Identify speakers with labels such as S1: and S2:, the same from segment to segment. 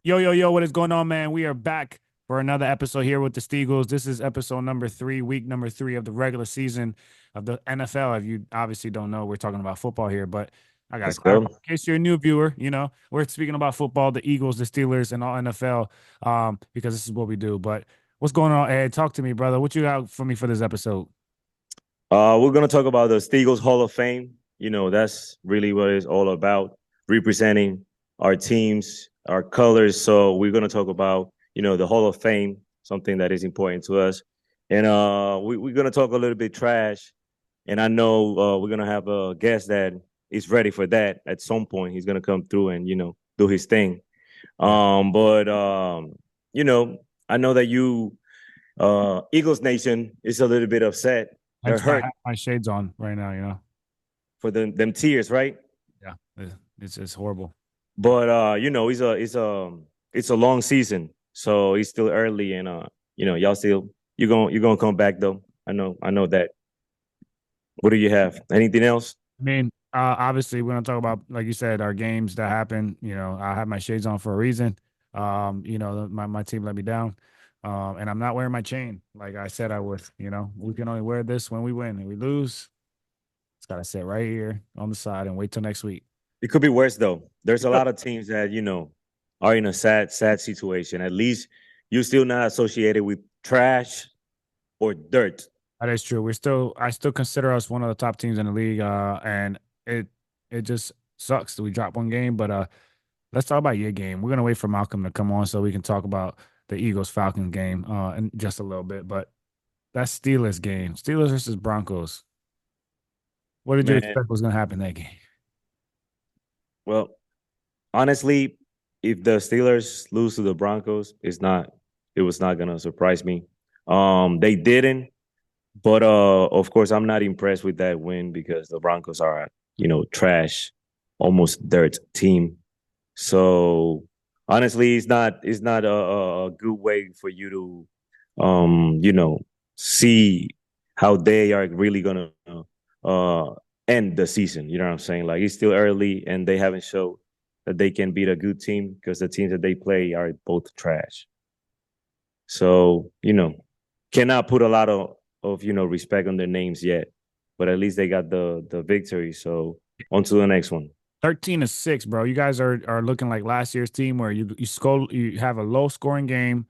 S1: Yo, yo, yo, what is going on, man? We are back for another episode here with the Steagles. This is episode number three, week number three of the regular season of the NFL. If you obviously don't know, we're talking about football here, but I got to
S2: Let's
S1: clarify
S2: go.
S1: in case you're a new viewer, we're speaking about football, the Eagles, the Steelers, and all NFL, because this is what we do. But what's going on, Ed? Talk to me, brother. What you got for me for this episode?
S2: We're gonna talk about the Steagles Hall of Fame. That's really what it's all about, representing our teams, our colors. So we're gonna talk about, the Hall of Fame, something that is important to us. And we're gonna talk a little bit trash. And I know we're gonna have a guest that is ready for that at some point. He's gonna come through and, do his thing.
S1: Yeah,
S2: But you know, I know that you Eagles Nation is a little bit upset. They're
S1: hence why I
S2: hurt
S1: have my shades on right now.
S2: for them tears, right?
S1: Yeah, it's horrible.
S2: But it's a long season, so it's still early, and y'all still you're gonna come back though. I know that. What do you have? Anything else?
S1: I mean, obviously, we're gonna talk about, like you said, our games that happen. I have my shades on for a reason. My team let me down, and I'm not wearing my chain like I said I would. We can only wear this when we win, and we lose. It's gotta sit right here on the side and wait till next week.
S2: It could be worse though. There's a
S1: Yep.
S2: lot of teams that are in a sad situation. At least you're still not associated with trash or dirt.
S1: That is true. I still consider us one of the top teams in the league, and it it just sucks that we dropped one game. But let's talk about your game. We're gonna wait for Malcolm to come on so we can talk about the Eagles Falcons game in just a little bit. But that Steelers game, Steelers versus Broncos. What did you
S2: Man,
S1: expect was gonna happen that game?
S2: well, honestly, if the Steelers lose to the Broncos, it was not gonna surprise me. They didn't, but of course I'm not impressed with that win because the Broncos are, trash, almost dirt team. So honestly, it's not a good way for you to see how they are really gonna uh end the season. You know what I'm saying? Like it's still early and they haven't showed that they can beat a good team because the teams that they play are both trash. So, cannot put a lot of respect on their names yet. But at least they got the victory. So on to the next one.
S1: 13-6, bro. You guys are looking like last year's team where you have a low scoring game,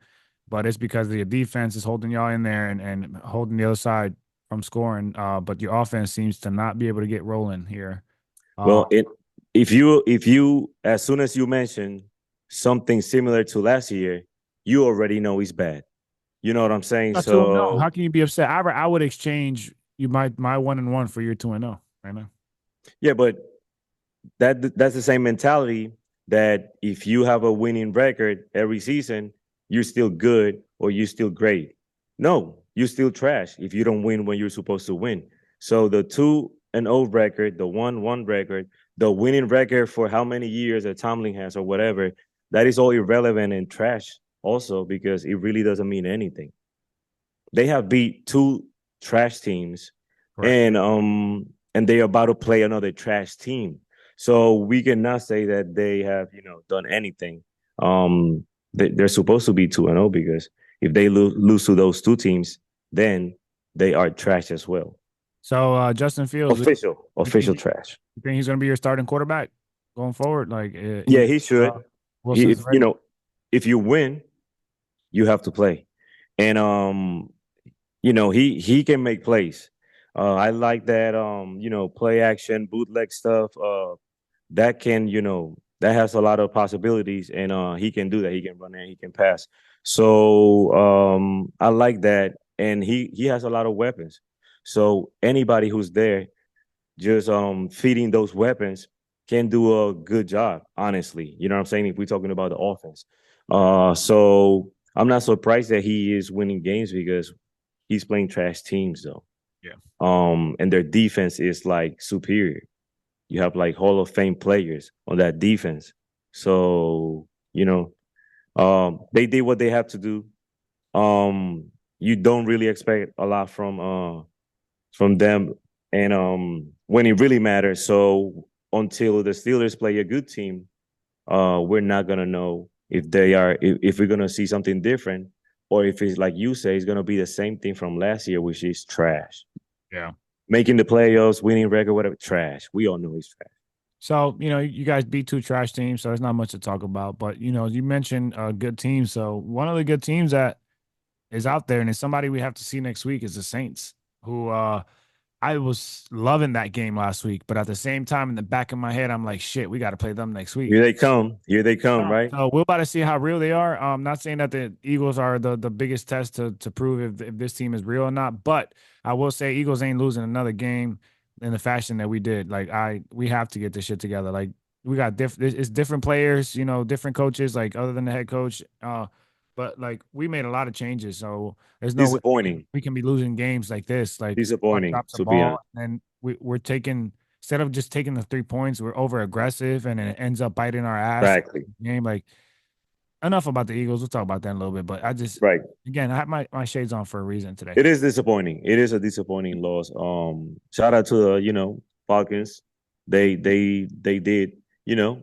S1: but it's because your defense is holding y'all in there and holding the other side from scoring. But your offense seems to not be able to get rolling here. Uh,
S2: Well, if you as soon as you mention something similar to last year, you already know he's bad. You know what I'm saying?
S1: Not 2-0. How
S2: So
S1: can you be upset? I would exchange you my 1-1 for your 2-0 right now.
S2: yeah, but that's the same mentality that if you have a winning record every season, you're still good or you're still great. No, you're still trash if you don't win when you're supposed to win. So the 2-0 record, the 1-1 record, the winning record for how many years that Tomlin has or whatever, that is all irrelevant and trash also because it really doesn't mean anything. They have beat two trash teams
S1: Correct.
S2: and they're about to play another trash team. So we cannot say that they have, done anything. They're supposed to be 2-0 because if they lose to those two teams, then they are trash as well.
S1: So Justin Fields, you
S2: Official
S1: think
S2: trash.
S1: you think he's going to be your starting quarterback going forward? Like
S2: Yeah,
S1: even
S2: he should.
S1: Wilson's
S2: If
S1: ready.
S2: if you win, you have to play. And he can make plays. I like that play action bootleg stuff. That has a lot of possibilities, and he can do that. He can run and he can pass. So I like that, and he has a lot of weapons. So anybody who's there just feeding those weapons can do a good job. Honestly, you know what I'm saying. If we're talking about the offense, so I'm not surprised that he is winning games because he's playing trash teams though.
S1: Yeah.
S2: And their defense is like superior. You have like Hall of Fame players on that defense. So, they did what they have to do. You don't really expect a lot from them and when it really matters. So until the Steelers play a good team, we're not gonna know, if we're gonna see something different, or if it's like you say, it's gonna be the same thing from last year, which is trash.
S1: Yeah.
S2: Making the playoffs, winning record, whatever, trash. We all know he's trash.
S1: So, you guys beat two trash teams, so there's not much to talk about. But, you mentioned a good team. So, one of the good teams that is out there and it's somebody we have to see next week is the Saints, who I was loving that game last week. But at the same time, in the back of my head, I'm like, shit, we got to play them next week.
S2: Here they come. Here they come, right?
S1: So we're about to see how real they are. Not saying that the Eagles are the biggest test to prove if this team is real or not, but I will say Eagles ain't losing another game in the fashion that we did. Like we have to get this shit together. Like we got it's different players, different coaches, like other than the head coach. But like we made a lot of changes, so there's no way
S2: Disappointing.
S1: we can be losing games like this. Like one
S2: Disappointing,
S1: drops the
S2: to be
S1: ball
S2: honest.
S1: and we're taking instead of just taking the 3 points, we're over aggressive and it ends up biting our ass
S2: Exactly.
S1: game. Like enough about the Eagles. We'll talk about that in a little bit. But I just
S2: Right.
S1: again I have my shades on for a reason today.
S2: It is disappointing. It is a disappointing loss. Shout out to the Falcons. They did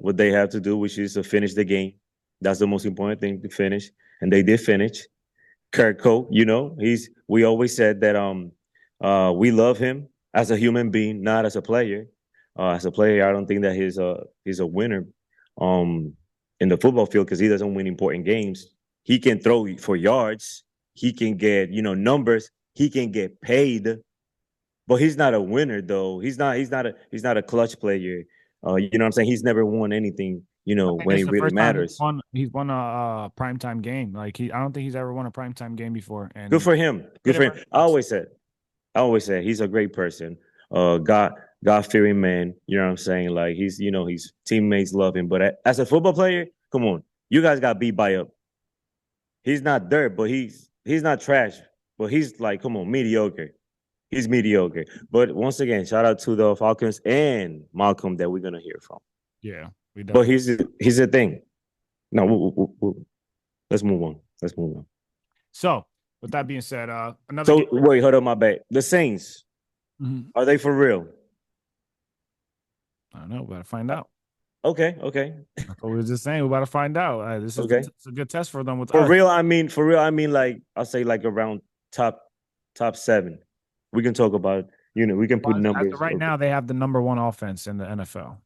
S2: what they have to do, which is to finish the game. That's the most important thing to finish, and they did finish. Kirk Cope, we always said that we love him as a human being, not as a player. As a player, I don't think that he's a winner um in the football field because he doesn't win important games. He can throw for yards, he can get numbers, he can get paid, but he's not a winner though. He's not a clutch player. You know what I'm saying? He's never won anything,
S1: I think
S2: when
S1: this
S2: it
S1: is the
S2: really
S1: first time
S2: matters.
S1: he's won a primetime game. Like I don't think he's ever won a primetime game before.
S2: Good
S1: And
S2: for him.
S1: did
S2: Good
S1: it
S2: for
S1: right.
S2: him. I always say he's a great person. God fearing man. You know what I'm saying? Like his teammates love him. But as a football player, come on, you guys got beat by a. He's not dirt, but he's not trash. But he's like, come on, mediocre. He's mediocre. But once again, shout out to the Falcons and Malcolm that we're gonna hear from.
S1: Yeah, we
S2: But
S1: definitely.
S2: here's the thing. No, let's move on. Let's move on.
S1: So with that being said, another game.
S2: So wait, hold on, my bad. The Saints,
S1: Mhm.
S2: are they for real?
S1: I don't know. We gotta find out.
S2: Okay, okay,
S1: That's what we were just saying. We're about to find out. This is
S2: okay.
S1: it's a good test for them with
S2: For
S1: us.
S2: real, I mean, like I'll say like around top seven. We can talk about, we can put
S1: Well, as of
S2: numbers.
S1: right now, they have the number one offense in the NFL.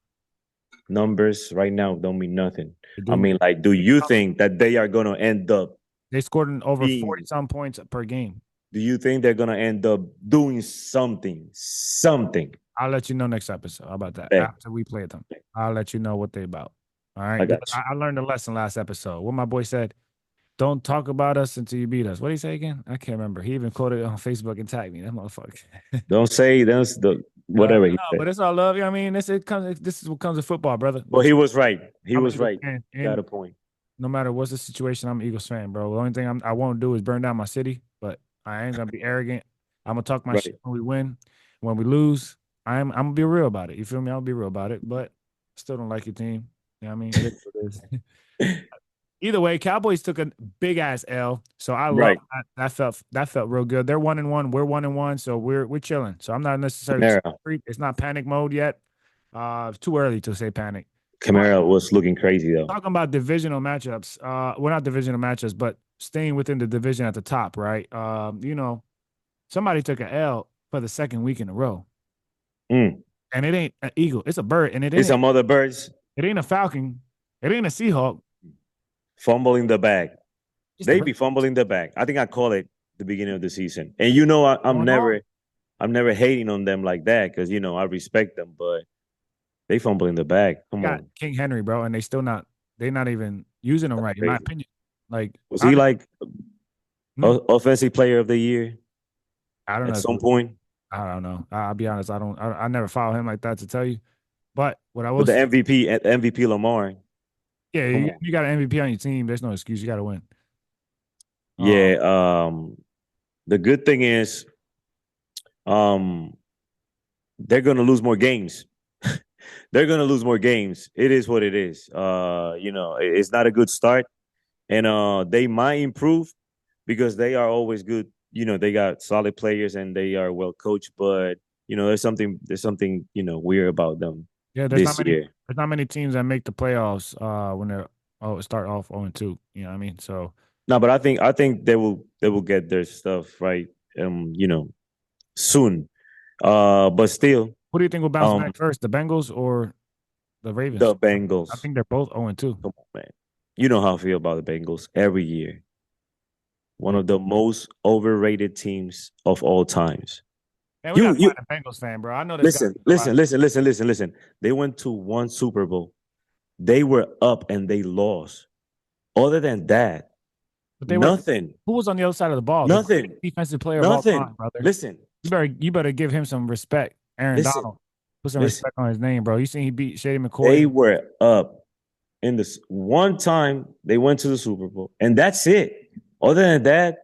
S2: Numbers right now don't mean nothing.
S1: They
S2: I
S1: do mean
S2: mean, like, do you think that they are gonna end up
S1: they scored over 40
S2: being?
S1: some points per game.
S2: Do you think they're gonna end up doing something? Something.
S1: I'll let you know next episode. How about that?
S2: Hey,
S1: After we play them, I'll let you know what they about. All right.
S2: I
S1: Because
S2: got you.
S1: I learned a lesson last episode. What my boy said, don't talk about us until you beat us. What did he say again? I can't remember. He even quoted it on Facebook and tagged me. That motherfucker.
S2: Don't say that's the whatever he
S1: No,
S2: said.
S1: but it's all love. You know what I mean, this is what comes with football, brother.
S2: But he was right. He
S1: I'm an
S2: was
S1: Eagles
S2: right.
S1: fan,
S2: Got
S1: and
S2: a point.
S1: no matter what's the situation, I'm an Eagles fan, bro. The only thing I won't do is burn down my city, but I ain't gonna be arrogant. I'm gonna talk my shit
S2: Right.
S1: when we win. When we lose, I'm gonna be real about it. You feel me? I'll be real about it, but still don't like your team. You know what I mean? It is what it is. Either way, Cowboys took a big ass L, so I love
S2: Right.
S1: that. That felt real good. They're 1-1. We're 1-1, so we're chilling. So I'm not necessarily
S2: Kamara.
S1: it's not panic mode yet. It's too early to say panic. But
S2: Kamara was looking crazy though.
S1: talking about divisional matchups, we're not divisional matchups, but staying within the division at the top, right? Somebody took an L for the second week in a row,
S2: Mm.
S1: and it ain't an eagle, it's a bird, and it
S2: It's
S1: ain't
S2: some other birds
S1: it ain't a falcon, it ain't a seahawk.
S2: fumbling the bag.
S1: It's the
S2: They
S1: bird.
S2: be fumbling the bag. I think I call it the beginning of the season. And I'm
S1: Going on.
S2: never hating on them like that because I respect them, but they fumbling the bag.
S1: You
S2: Come
S1: got
S2: on,
S1: King Henry, bro, and they're not even using him right, in my
S2: crazy.
S1: opinion. Like
S2: Was he like
S1: hmm?
S2: offensive player of the year
S1: I don't
S2: at
S1: know.
S2: some point?
S1: I don't know. I'll be honest. I never follow him like that to tell you. But what I will
S2: But the
S1: say,
S2: MVP Lamar.
S1: yeah,
S2: Come
S1: you,
S2: on.
S1: you got an MVP on your team. There's no excuse. You got to win. Uh,
S2: Yeah. The good thing is, um, they're gonna lose more games. They're gonna lose more games. It is what it is. It's not a good start, and they might improve because they are always good. They got solid players and they are well coached, but there's something weird about them
S1: yeah,
S2: this year.
S1: there's not many teams that make the playoffs when they're start off 0-2. You know what I mean? So
S2: No, but I think they will get their stuff right. You know, soon. But still,
S1: who do you think will bounce
S2: um,
S1: back first, the Bengals or the Ravens?
S2: the
S1: I
S2: Bengals.
S1: think they're both 0-2.
S2: Come on, man. You know how I feel about the Bengals every year. One
S1: Yeah.
S2: of the most overrated teams of all times.
S1: Man, we
S2: You
S1: gotta
S2: you
S1: find a Bengals fan, bro. I know this guy.
S2: listen. They went to one Super Bowl. They were up and they lost. Other than that,
S1: But they were
S2: nothing.
S1: who was on the other side of the ball? The
S2: Nothing.
S1: greatest defensive player of all
S2: Nothing.
S1: time, brother.
S2: Listen.
S1: You better give him some respect. Aaron
S2: Listen.
S1: Donald. Put some
S2: Listen.
S1: respect on his name, bro. You seen he beat Shady
S2: They
S1: McCoy?
S2: were up in this one time they went to the Super Bowl, and that's it. Other than that,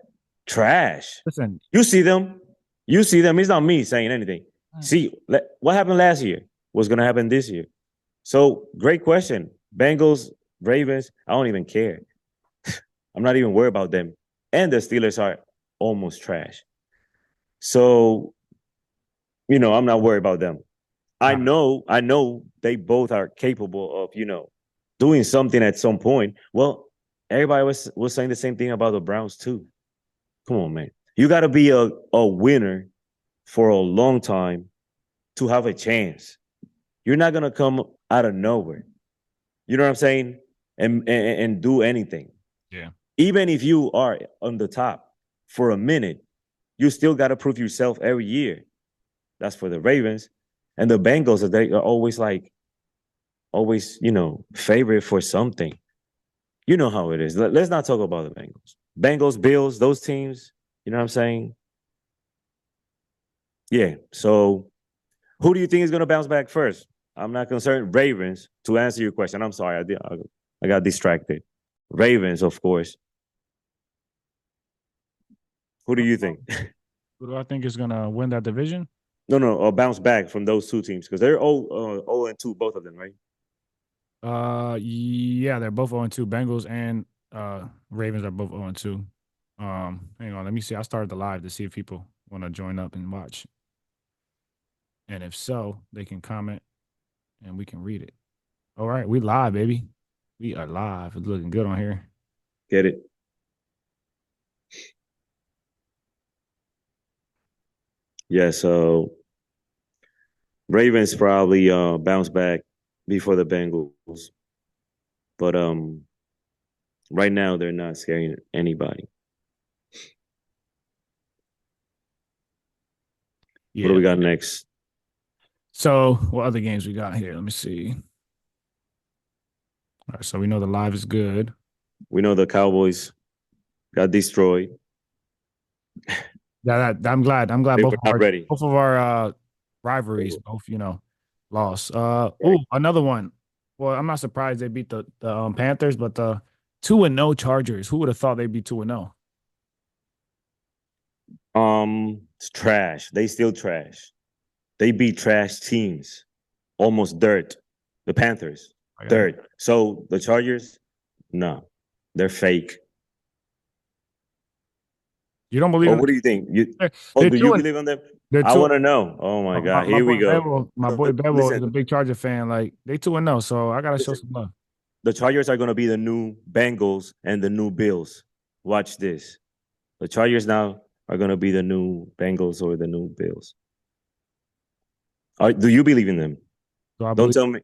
S2: trash.
S1: Listen,
S2: You see them. You see them. It's not me saying anything. See what happened last year. What's going to happen this year? So great question. Bengals, Ravens. I don't even care. I'm not even worried about them. And the Steelers are almost trash. So I'm not worried about them. I know they both are capable of, doing something at some point. Well, everybody was saying the same thing about the Browns too. Come on, man. You got to be a winner for a long time to have a chance. You're not gonna come out of nowhere. You know what I'm saying? And do anything.
S1: yeah.
S2: Even if you are on the top for a minute, you still got to prove yourself every year. That's for the Ravens and the Bengals. They are always favorite for something. You know how it is. Let's not talk about the Bengals. Bengals, Bills, those teams. You know what I'm saying? Yeah. So who do you think is going to bounce back first? I'm not concerned. Ravens. To answer your question, I'm sorry, I got distracted. Ravens, of course. Who do you think?
S1: Who do I think is gonna win that division?
S2: No, or bounce back from those two teams because they're all and two, both of them, right?
S1: Yeah, they're both 0-2. Bengals and Ravens are both 0-2. Hang on, let me see. I started the live to see if people want to join up and watch. And if so, they can comment and we can read it. All right, we live, baby. We are live. It's looking good on here.
S2: Get it? Yeah. So Ravens probably bounce back before the Bengals, but right now they're not scaring anybody. What do
S1: Yeah.
S2: we got next?
S1: So what other games we got here? Let me see. All right, so we know the live is good.
S2: We know the Cowboys got destroyed.
S1: Yeah, I'm glad. I'm glad
S2: They
S1: both
S2: were
S1: of
S2: not
S1: our
S2: ready.
S1: rivalries both, lost.
S2: Right.
S1: Another one. Well, I'm not surprised they beat the Panthers, but the 2-0 Chargers. Who would have thought they'd be 2-0?
S2: It's trash. They still trash. They beat trash teams. Almost dirt. The Panthers, dirt. So the Chargers, no, they're fake.
S1: You don't believe
S2: Oh,
S1: in
S2: what do you think?
S1: they're
S2: Do you
S1: two and
S2: believe in them?
S1: they're
S2: I
S1: two.
S2: want to know. Oh my
S1: My,
S2: God,
S1: my
S2: here we
S1: boy
S2: go.
S1: Bevel, my boy
S2: But
S1: Bevel is
S2: listen,
S1: a big Charger fan. Like they 2-0, so I gotta show
S2: listen.
S1: some love.
S2: The Chargers are going to be the new Bengals and the new Bills. Watch this. The Chargers now are going to be the new Bengals or the new Bills. Do you believe in them?
S1: So I
S2: Don't
S1: believe.
S2: tell me,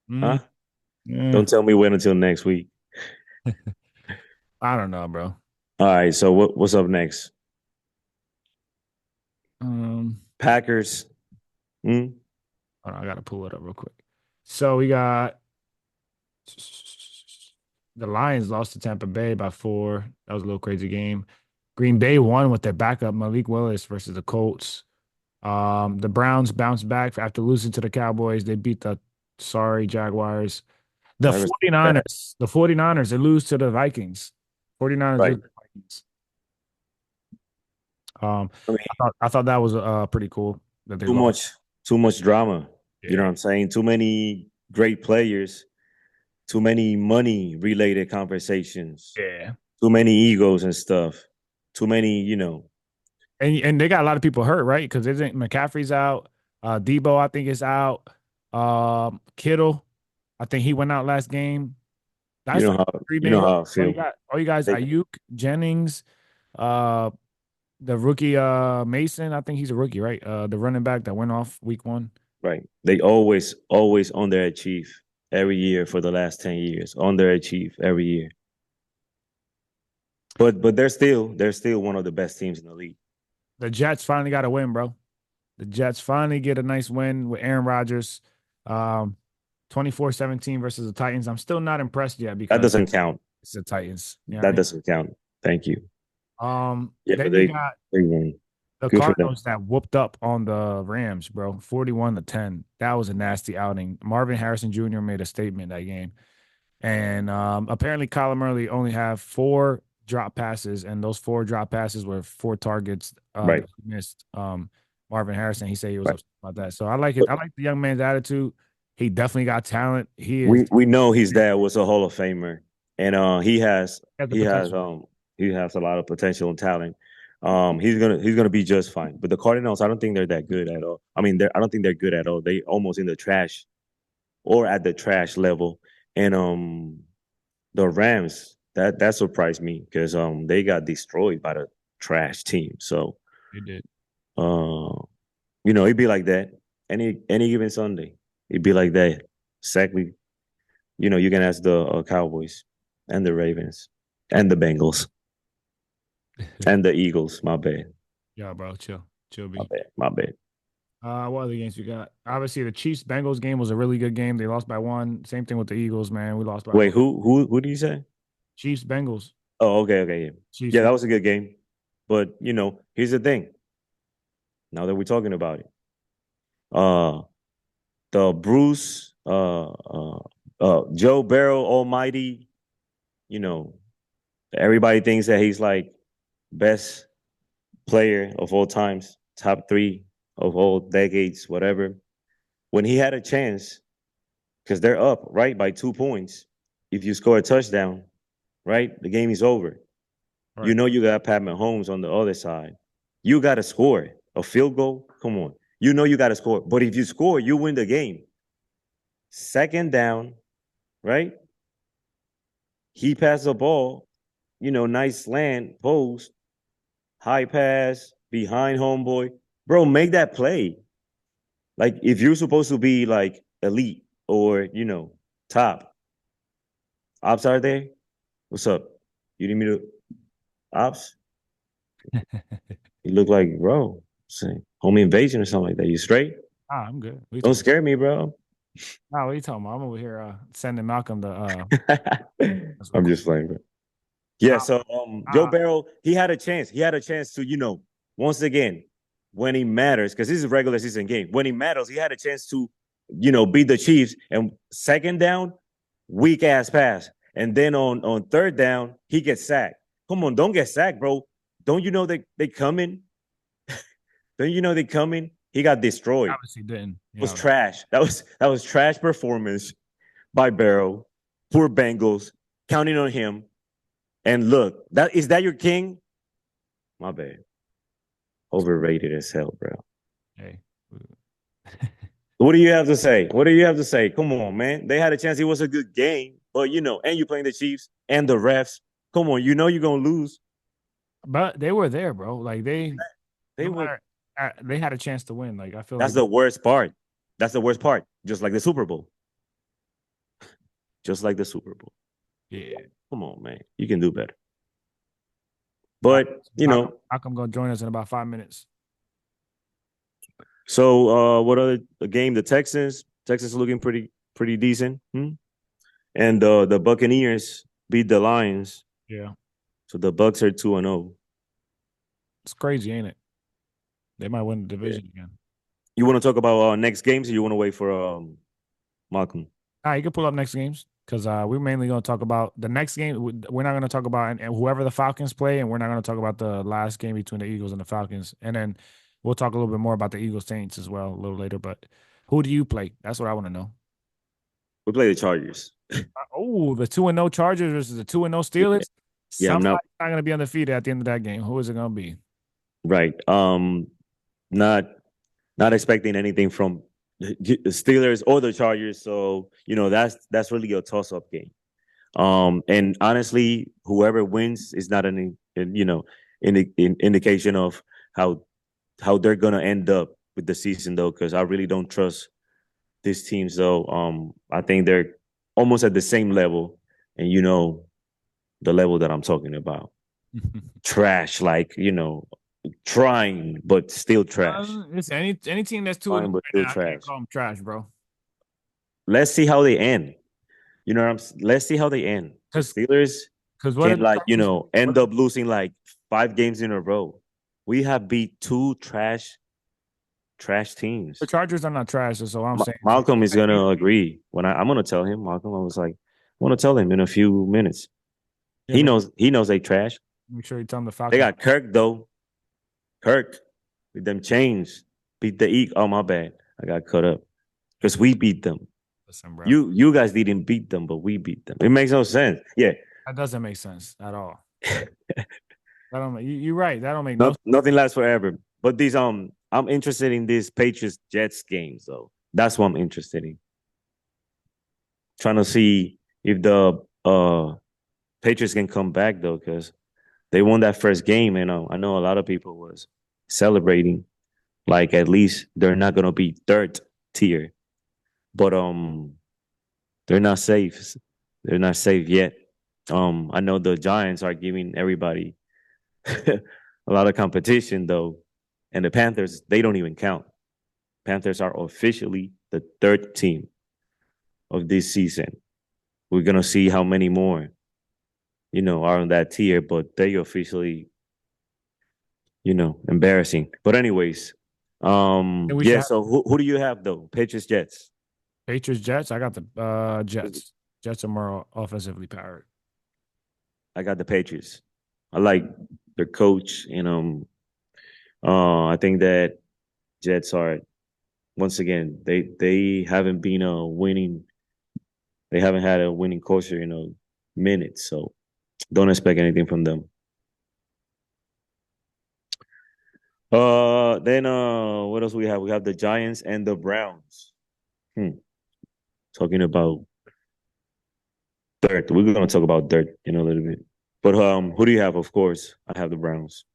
S1: Mm,
S2: huh?
S1: yeah,
S2: Don't tell me wait until next week.
S1: I don't know, bro.
S2: All right. So what's up next?
S1: Um,
S2: Packers. Hmm?
S1: hold on, I gotta pull it up real quick. So we got the Lions lost to Tampa Bay by 4. That was a little crazy game. Green Bay won with their backup Malik Willis versus the Colts. The Browns bounced back after losing to the Cowboys. They beat the sorry Jaguars. The
S2: Why was that?
S1: 49ers, they lose to the Vikings. 49ers lose
S2: Right.
S1: to the Vikings. Um,
S2: I mean,
S1: I thought that was pretty cool that they
S2: too
S1: lost.
S2: much, too much drama. You know
S1: Yeah.
S2: what I'm saying? Too many great players, too many money related conversations,
S1: Yeah.
S2: too many egos and stuff, too many,
S1: And they got a lot of people hurt, right? Because isn't McCaffrey's out. Debo, I think, is out. Kittle, I think he went out last game.
S2: You
S1: That's
S2: know
S1: like
S2: how
S1: three
S2: you know
S1: main.
S2: how I
S1: Oh,
S2: feel.
S1: you guys,
S2: They
S1: Ayuk, Jennings, uh, the rookie Mason. I think he's a rookie, right? The running back that went off week one.
S2: right. They always underachieve every year for the last 10 years. Underachieve every year. But they're still one of the best teams in the league.
S1: The Jets finally got a win, bro. The Jets finally get a nice win with Aaron Rodgers. Um, 24-17 versus the Titans. I'm still not impressed yet
S2: That
S1: because
S2: doesn't count.
S1: it's the Titans. You know what I
S2: That
S1: mean?
S2: doesn't count. Thank you. Yeah, but
S1: Then you
S2: they
S1: got
S2: they won.
S1: the
S2: Good for them.
S1: Cardinals that whooped up on the Rams, bro. 41-10. That was a nasty outing. Marvin Harrison Jr. made a statement that game. And apparently Kyler Murray only have four drop passes, and those four drop passes were four targets
S2: Right,
S1: that he missed. Marvin Harrison, he said he was
S2: right.
S1: upset about that. So I like it.
S2: But
S1: I like the young man's attitude. He definitely got talent. He is
S2: we know his dad was a Hall of Famer, and he has
S1: he has the
S2: he has
S1: potential.
S2: um he has a lot of potential and talent. He's gonna be just fine. But the Cardinals, I don't think they're that good at all. I mean, I don't think they're good at all. They almost in the trash or at the trash level. And the Rams, that surprised me because they got destroyed by the trash team. So
S1: He did.
S2: uh it'd be like that any given Sunday. It'd be like that. Exactly. You can ask the Cowboys and the Ravens and the Bengals and the Eagles. My bad.
S1: Yeah, bro, chill, chill,
S2: My
S1: B.
S2: bad. My bad.
S1: What other games we got? Obviously, the Chiefs Bengals game was a really good game. They lost by one. Same thing with the Eagles, man. We lost by
S2: Wait,
S1: one.
S2: who do you say?
S1: Chiefs Bengals.
S2: Oh, okay, yeah.
S1: Chiefs
S2: Yeah, that
S1: won.
S2: was a good game. But here's the thing. Now that we're talking about it, uh, the Bruce, Joe Barrow Almighty, you know, everybody thinks that he's like best player of all times, top three of all decades, whatever. When he had a chance, because they're up right by 2 points, if you score a touchdown, right, the game is over. You
S1: Right.
S2: know you got Pat Mahomes on the other side. You got to score a field goal. Come on, you know you got to score. But if you score, you win the game. Second down, right? He passed the ball, nice slant, post, high pass, behind homeboy. Bro, make that play. Like if you're supposed to be like elite or, top, ops are there. What's up? You need me to ops? You look like, bro, say home invasion or something like that. You straight?
S1: I'm good. What are you
S2: Don't
S1: talking
S2: scare me, bro.
S1: about? What are you talking about? I'm over here sending Malcolm the let's
S2: I'm
S1: record.
S2: just playing, bro. Yeah,
S1: Uh,
S2: so Joe
S1: uh,
S2: Barrow, he had a chance. He had a chance to, once again, when he matters, because this is a regular season game. When he matters, he had a chance to, beat the Chiefs. And second down, weak ass pass. And then on third down, he gets sacked. Come on, don't get sacked, bro. Don't you know they coming? Don't you know they coming? He got destroyed. It
S1: obviously didn't.
S2: was
S1: Yeah.
S2: trash. That was trash performance by Barrow. Poor Bengals, counting on him. And look, that your king? My bad. Overrated as hell, bro.
S1: Hey.
S2: What do you have to say? What do you have to say? Come on, man. They had a chance. It was a good game, but and you're playing the Chiefs and the refs. Come on, you're gonna lose.
S1: But they were there, bro. Like
S2: They
S1: no
S2: were.
S1: matter, they had a chance to win. Like I feel
S2: That's
S1: like
S2: the worst part. That's the worst part. Just like the Super Bowl. Just like the Super Bowl.
S1: yeah.
S2: Come on, man. You can do better.
S1: Uh,
S2: But
S1: Malcolm gonna join us in about 5 minutes.
S2: so what other the game? The Texans. Texans looking pretty decent. And the Buccaneers beat the Lions.
S1: Yeah,
S2: So the Bucks are 2-0.
S1: it's crazy, ain't it? They might win the
S2: Yeah.
S1: division again.
S2: You want to talk about next games, or you want to wait for Malcolm?
S1: You can pull up next games because we're mainly going to talk about the next game. We're not going to talk about and whoever the Falcons play, and we're not going to talk about the last game between the Eagles and the Falcons. And then we'll talk a little bit more about the Eagles Saints as well a little later. But who do you play? That's what I want to know.
S2: We play the Chargers.
S1: Oh, the 2-0 Chargers versus the 2-0
S2: Yeah,
S1: Steelers.
S2: yeah, I'm
S1: Somebody's not going to be undefeated at the end of that game. Who is it going to be?
S2: right. Not not expecting anything from the Steelers or the Chargers. So that's really a toss up game. And honestly, whoever wins is not an indication of how how they're gonna end up with the season though, because I really don't trust these teams though. I think they're almost at the same level, and the level that I'm talking about. Trash, like trying but still trash.
S1: It's any team that's 2-0
S2: Trying but
S1: right
S2: still
S1: now, I can't
S2: trash.
S1: call them trash, bro.
S2: Let's see how they end. Let's see how they end. The
S1: Because
S2: Steelers
S1: what
S2: can
S1: did the Chargers?
S2: end up losing like 5 games in a row. We have beat two trash
S1: The
S2: teams.
S1: Chargers are not trash. That's all I'm saying. So
S2: Malcolm is gonna agree. I'm gonna tell him, Malcolm, I want to tell him in a few minutes.
S1: yeah,
S2: He knows they trash.
S1: make sure you tell them the
S2: They
S1: Falcons.
S2: got Kirk though. Kirk with them chains. Beat the Eagles. Oh my bad. I got cut up. Because we beat them.
S1: Listen, bro,
S2: You guys didn't beat them, but we beat them. It makes no sense. Yeah.
S1: that doesn't make sense at all. That don't. You're right. That don't make no.
S2: Nothing lasts forever. But I'm interested in these Patriots Jets games though. That's what I'm interested in. Trying to see if the Patriots can come back though, because they won that first game, and I know a lot of people was celebrating, like at least they're not gonna be third tier, but they're not safe. They're not safe yet. I know the Giants are giving everybody a lot of competition though, and the Panthers they don't even count. Panthers are officially the third team of this season. We're gonna see how many more are on that tier, but they officially, embarrassing. But anyways,
S1: And we should
S2: yeah.
S1: have
S2: So who do you have though? Patriots, Jets.
S1: Patriots, Jets. I got the Jets. Jets are more offensively powered.
S2: I got the Patriots. I like their coach, and I think that Jets are once again they haven't been a winning. They haven't had a winning culture in a minute, so don't expect anything from them. Then what else we have? We have the Giants and the Browns. Hmm. Talking about dirt. We're gonna talk about dirt in a little bit. But who do you have? Of course, I have the Browns.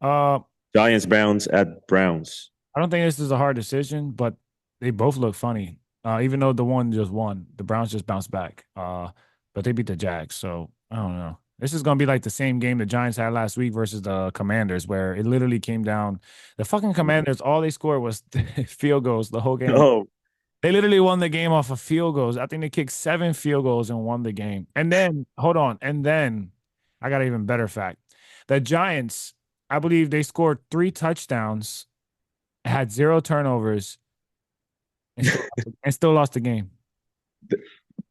S1: Uh,
S2: Giants, Browns at Browns.
S1: I don't think this is a hard decision, but they both look funny. Even though the one just won, the Browns just bounced back. But they beat the Jags, so I don't know. This is gonna be like the same game the Giants had last week versus the Commanders, where it literally came down. The fucking Commanders, all they scored was field goals the whole game.
S2: Oh,
S1: They literally won the game off of field goals. I think they kicked 7 field goals and won the game. And then, hold on, and then I got an even better fact. The Giants, I believe they scored 3 touchdowns, had 0 turnovers, and still lost the game.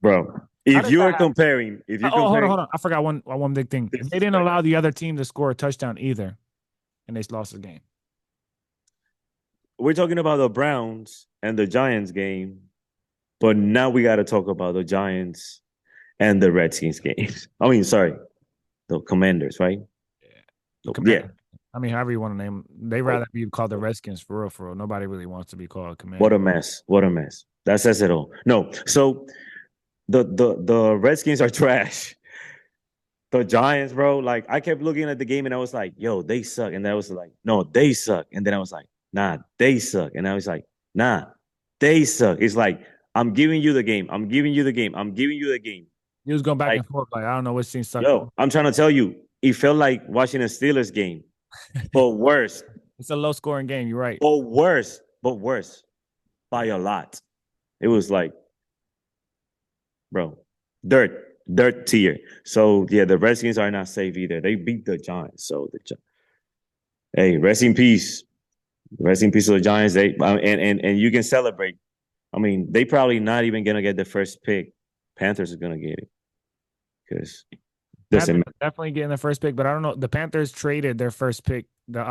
S2: bro.
S1: How
S2: If
S1: does
S2: you
S1: that
S2: are
S1: happen?
S2: comparing, if you're
S1: Oh, hold on,
S2: comparing,
S1: hold on. I forgot one big thing.
S2: this
S1: They
S2: is
S1: didn't
S2: like
S1: allow the other team to score a touchdown either, and they lost the game.
S2: we're talking about the Browns and the Giants game, but now we got to talk about the Giants and the Redskins games. I mean, sorry, the Commanders, right? Yeah.
S1: I mean, however you want to name them. They
S2: Oh,
S1: rather be called the Redskins for real, for real. Nobody really wants to be called
S2: what
S1: Commander.
S2: a mess! What a mess! That says it all. No, so the Redskins are trash. The Giants, bro, like I kept looking at the game and I was like, yo, they suck. And then I was like, no, they suck. And then I was like, nah, they suck. And I was like, nah, they suck. It's like, I'm giving you the game. I'm giving you the game. I'm giving you the game.
S1: He was going back
S2: Like,
S1: and forth. Like, I don't know which team sucked.
S2: yo, I'm trying to tell you, it felt like watching a Steelers game, but worse,
S1: It's a low scoring game. You're right.
S2: but worse by a lot. It was like, bro, dirt tier. So yeah, the Redskins are not safe either. They beat the Giants. So hey, rest in peace. Rest in peace to the Giants. They and you can celebrate. I mean, they probably not even gonna get the first pick. Panthers are gonna get it because
S1: Panthers
S2: doesn't
S1: are definitely getting the first pick, but I don't know. The Panthers traded their first pick. The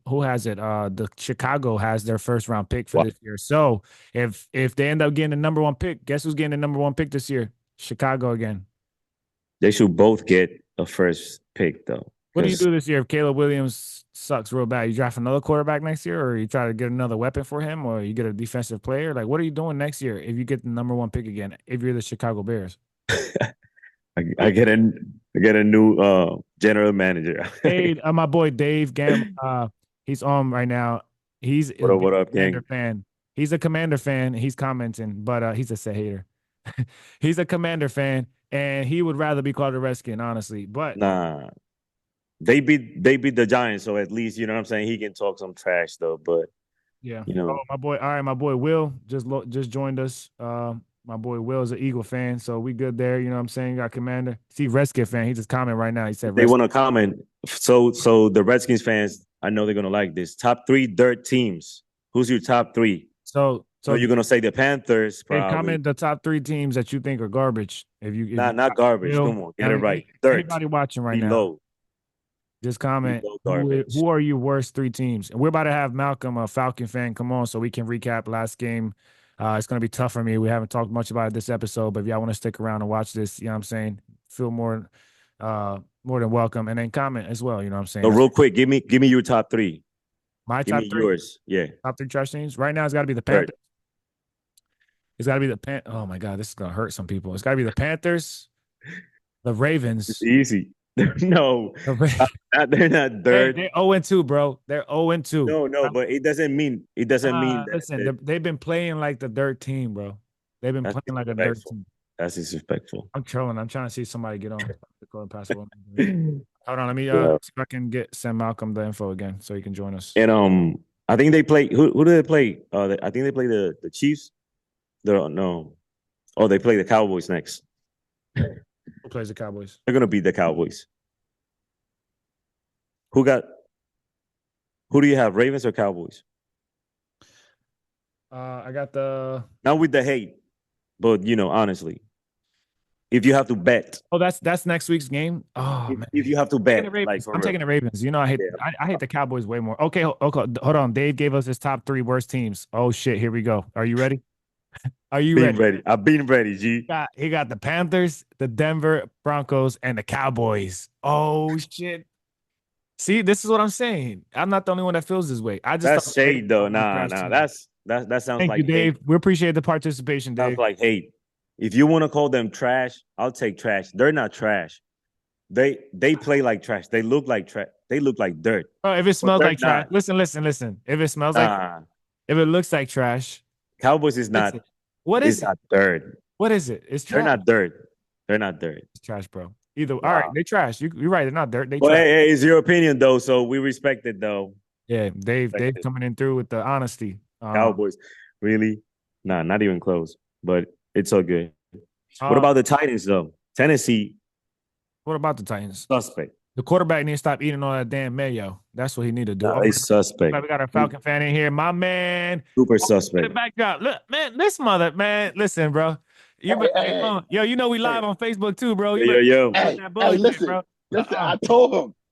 S1: who has it? The Chicago has their first round pick for
S2: matter.
S1: this year. So if they end up getting the number one pick, guess who's getting the number one pick this year? Chicago again.
S2: They should both get a first pick though.
S1: What do you
S2: Because
S1: do this year if Caleb Williams sucks real bad? You draft another quarterback next year, or you try to get another weapon for him, or you get a defensive player? Like, what are you doing next year if you get the number one pick again? If you're the Chicago Bears,
S2: I get a new general manager.
S1: Hey, my boy Dave Gam, he's on right now. He's a big
S2: What up,
S1: Commander
S2: gang?
S1: fan. He's a Commander fan. He's commenting, but he's a hater. He's a Commander fan, and he would rather be called a Redskin, honestly. But
S2: Nah, they beat the Giants, so at least you know what I'm saying. He can talk some trash though, but
S1: yeah.
S2: you
S1: Oh,
S2: know
S1: my boy. All right, my boy Will just joined us. My boy Will is an Eagle fan, so we good there. You know what I'm saying? Got Commander. See, Redskin fan. He just comment right now. He said
S2: they
S1: Redskin.
S2: want to comment. So the Redskins fans, I know they're gonna like this. Top three dirt teams. Who's your top three?
S1: So
S2: No, you're gonna say the Panthers
S1: Dave,
S2: probably.
S1: comment the top three teams that you think are garbage. If you
S2: Not garbage.
S1: Will,
S2: Come on, get
S1: I
S2: it
S1: mean,
S2: right. Dirt
S1: anybody watching right now,
S2: below
S1: just comment
S2: below garbage.
S1: who are your worst three teams. And we're about to have Malcolm, a Falcon fan, come on so we can recap last game. It's gonna be tough for me. We haven't talked much about it this episode, but if y'all want to stick around and watch this, you know what I'm saying, feel more than welcome. And then comment as well, you know what I'm saying.
S2: So
S1: That's
S2: real quick, give me your top three.
S1: my
S2: Give
S1: top
S2: me
S1: three,
S2: yours. Yeah,
S1: trash teams. Right now it's gotta be the
S2: dirt.
S1: Panthers. It's gotta be the Oh my god, this is gonna hurt some people. It's gotta be the Panthers, the
S2: It's
S1: Ravens.
S2: easy. No,
S1: The Ra-
S2: they're not
S1: Hey,
S2: dirt.
S1: they're 0-2, bro. They're 0-2.
S2: No, but it doesn't mean
S1: Listen,
S2: that
S1: they've been playing like the dirt team, bro. They've been
S2: that's
S1: playing like a dirt
S2: disrespectful.
S1: team.
S2: That's disrespectful.
S1: I'm trolling. I'm trying to see somebody get on.
S2: Yeah.
S1: Hold on, let me see if I can get send Malcolm the info again so he can join us.
S2: And I think they play. Who do they play? I think they play the Chiefs. The no. Oh, they play the Cowboys next.
S1: Who plays the Cowboys?
S2: They're gonna beat the Cowboys. Who got? Who do you have? Ravens or Cowboys?
S1: I got the.
S2: Not with the hate, but honestly, if you have to bet,
S1: Oh, that's next week's game. Oh man,
S2: if you have to
S1: I'm taking the
S2: bet, like
S1: Ravens.
S2: for
S1: I'm
S2: real,
S1: taking the Ravens. You know,
S2: yeah.
S1: I hate the Cowboys way more. Okay, okay, hold on. Dave gave us his top three worst teams. Oh shit, here we go. Are you ready? Are you
S2: Being
S1: ready?
S2: ready. I've been ready, G.
S1: He got the Panthers, the Denver Broncos, and the Cowboys. Oh shit. See, this is what I'm saying. I'm not the only one that feels this way. I just
S2: That's
S1: thought the Ravens
S2: shade though.
S1: were a
S2: Nah,
S1: trash
S2: nah.
S1: team.
S2: That sounds
S1: Thank you,
S2: like hate.
S1: Dave. We appreciate the participation,
S2: Sounds
S1: Dave.
S2: like hate. If you want to call them trash, I'll take trash. They're not trash. They play like trash. They look like trash. They look like dirt,
S1: Oh, if it
S2: but
S1: smells
S2: they're
S1: like trash,
S2: not.
S1: listen. If it smells like,
S2: Nah,
S1: if it looks like trash,
S2: Cowboys is
S1: fix
S2: not.
S1: it. What
S2: It's
S1: is it?
S2: not dirt.
S1: What is it? It's
S2: They're
S1: trash.
S2: not dirt. They're not dirt.
S1: It's trash, bro. Either all right,
S2: Nah.
S1: they trash. You're right. They're not dirt. They
S2: Well,
S1: trash.
S2: hey, it's your opinion though, so we respect it though.
S1: Yeah, Dave
S2: Respect it.
S1: coming in through with the honesty.
S2: Cowboys, really? Nah, not even close. But it's all good. What
S1: Uh,
S2: about the Titans though? Tennessee,
S1: what about the Titans?
S2: suspect.
S1: The quarterback need to stop eating all that damn mayo. That's what he need to do.
S2: Nah,
S1: Oh,
S2: it's suspect.
S1: we got a Falcon fan in here. My man.
S2: Super
S1: Oh, get it
S2: suspect.
S1: back up. Look, man, this mother, man. Listen, bro.
S3: Hey, hey,
S1: Yo, you know we live on Facebook too, bro. You
S2: Yo, yo,
S1: better
S2: yo.
S1: with
S3: hey,
S1: that
S3: hey,
S1: bullshit,
S3: listen,
S1: bro.
S3: listen.
S1: Uh-uh.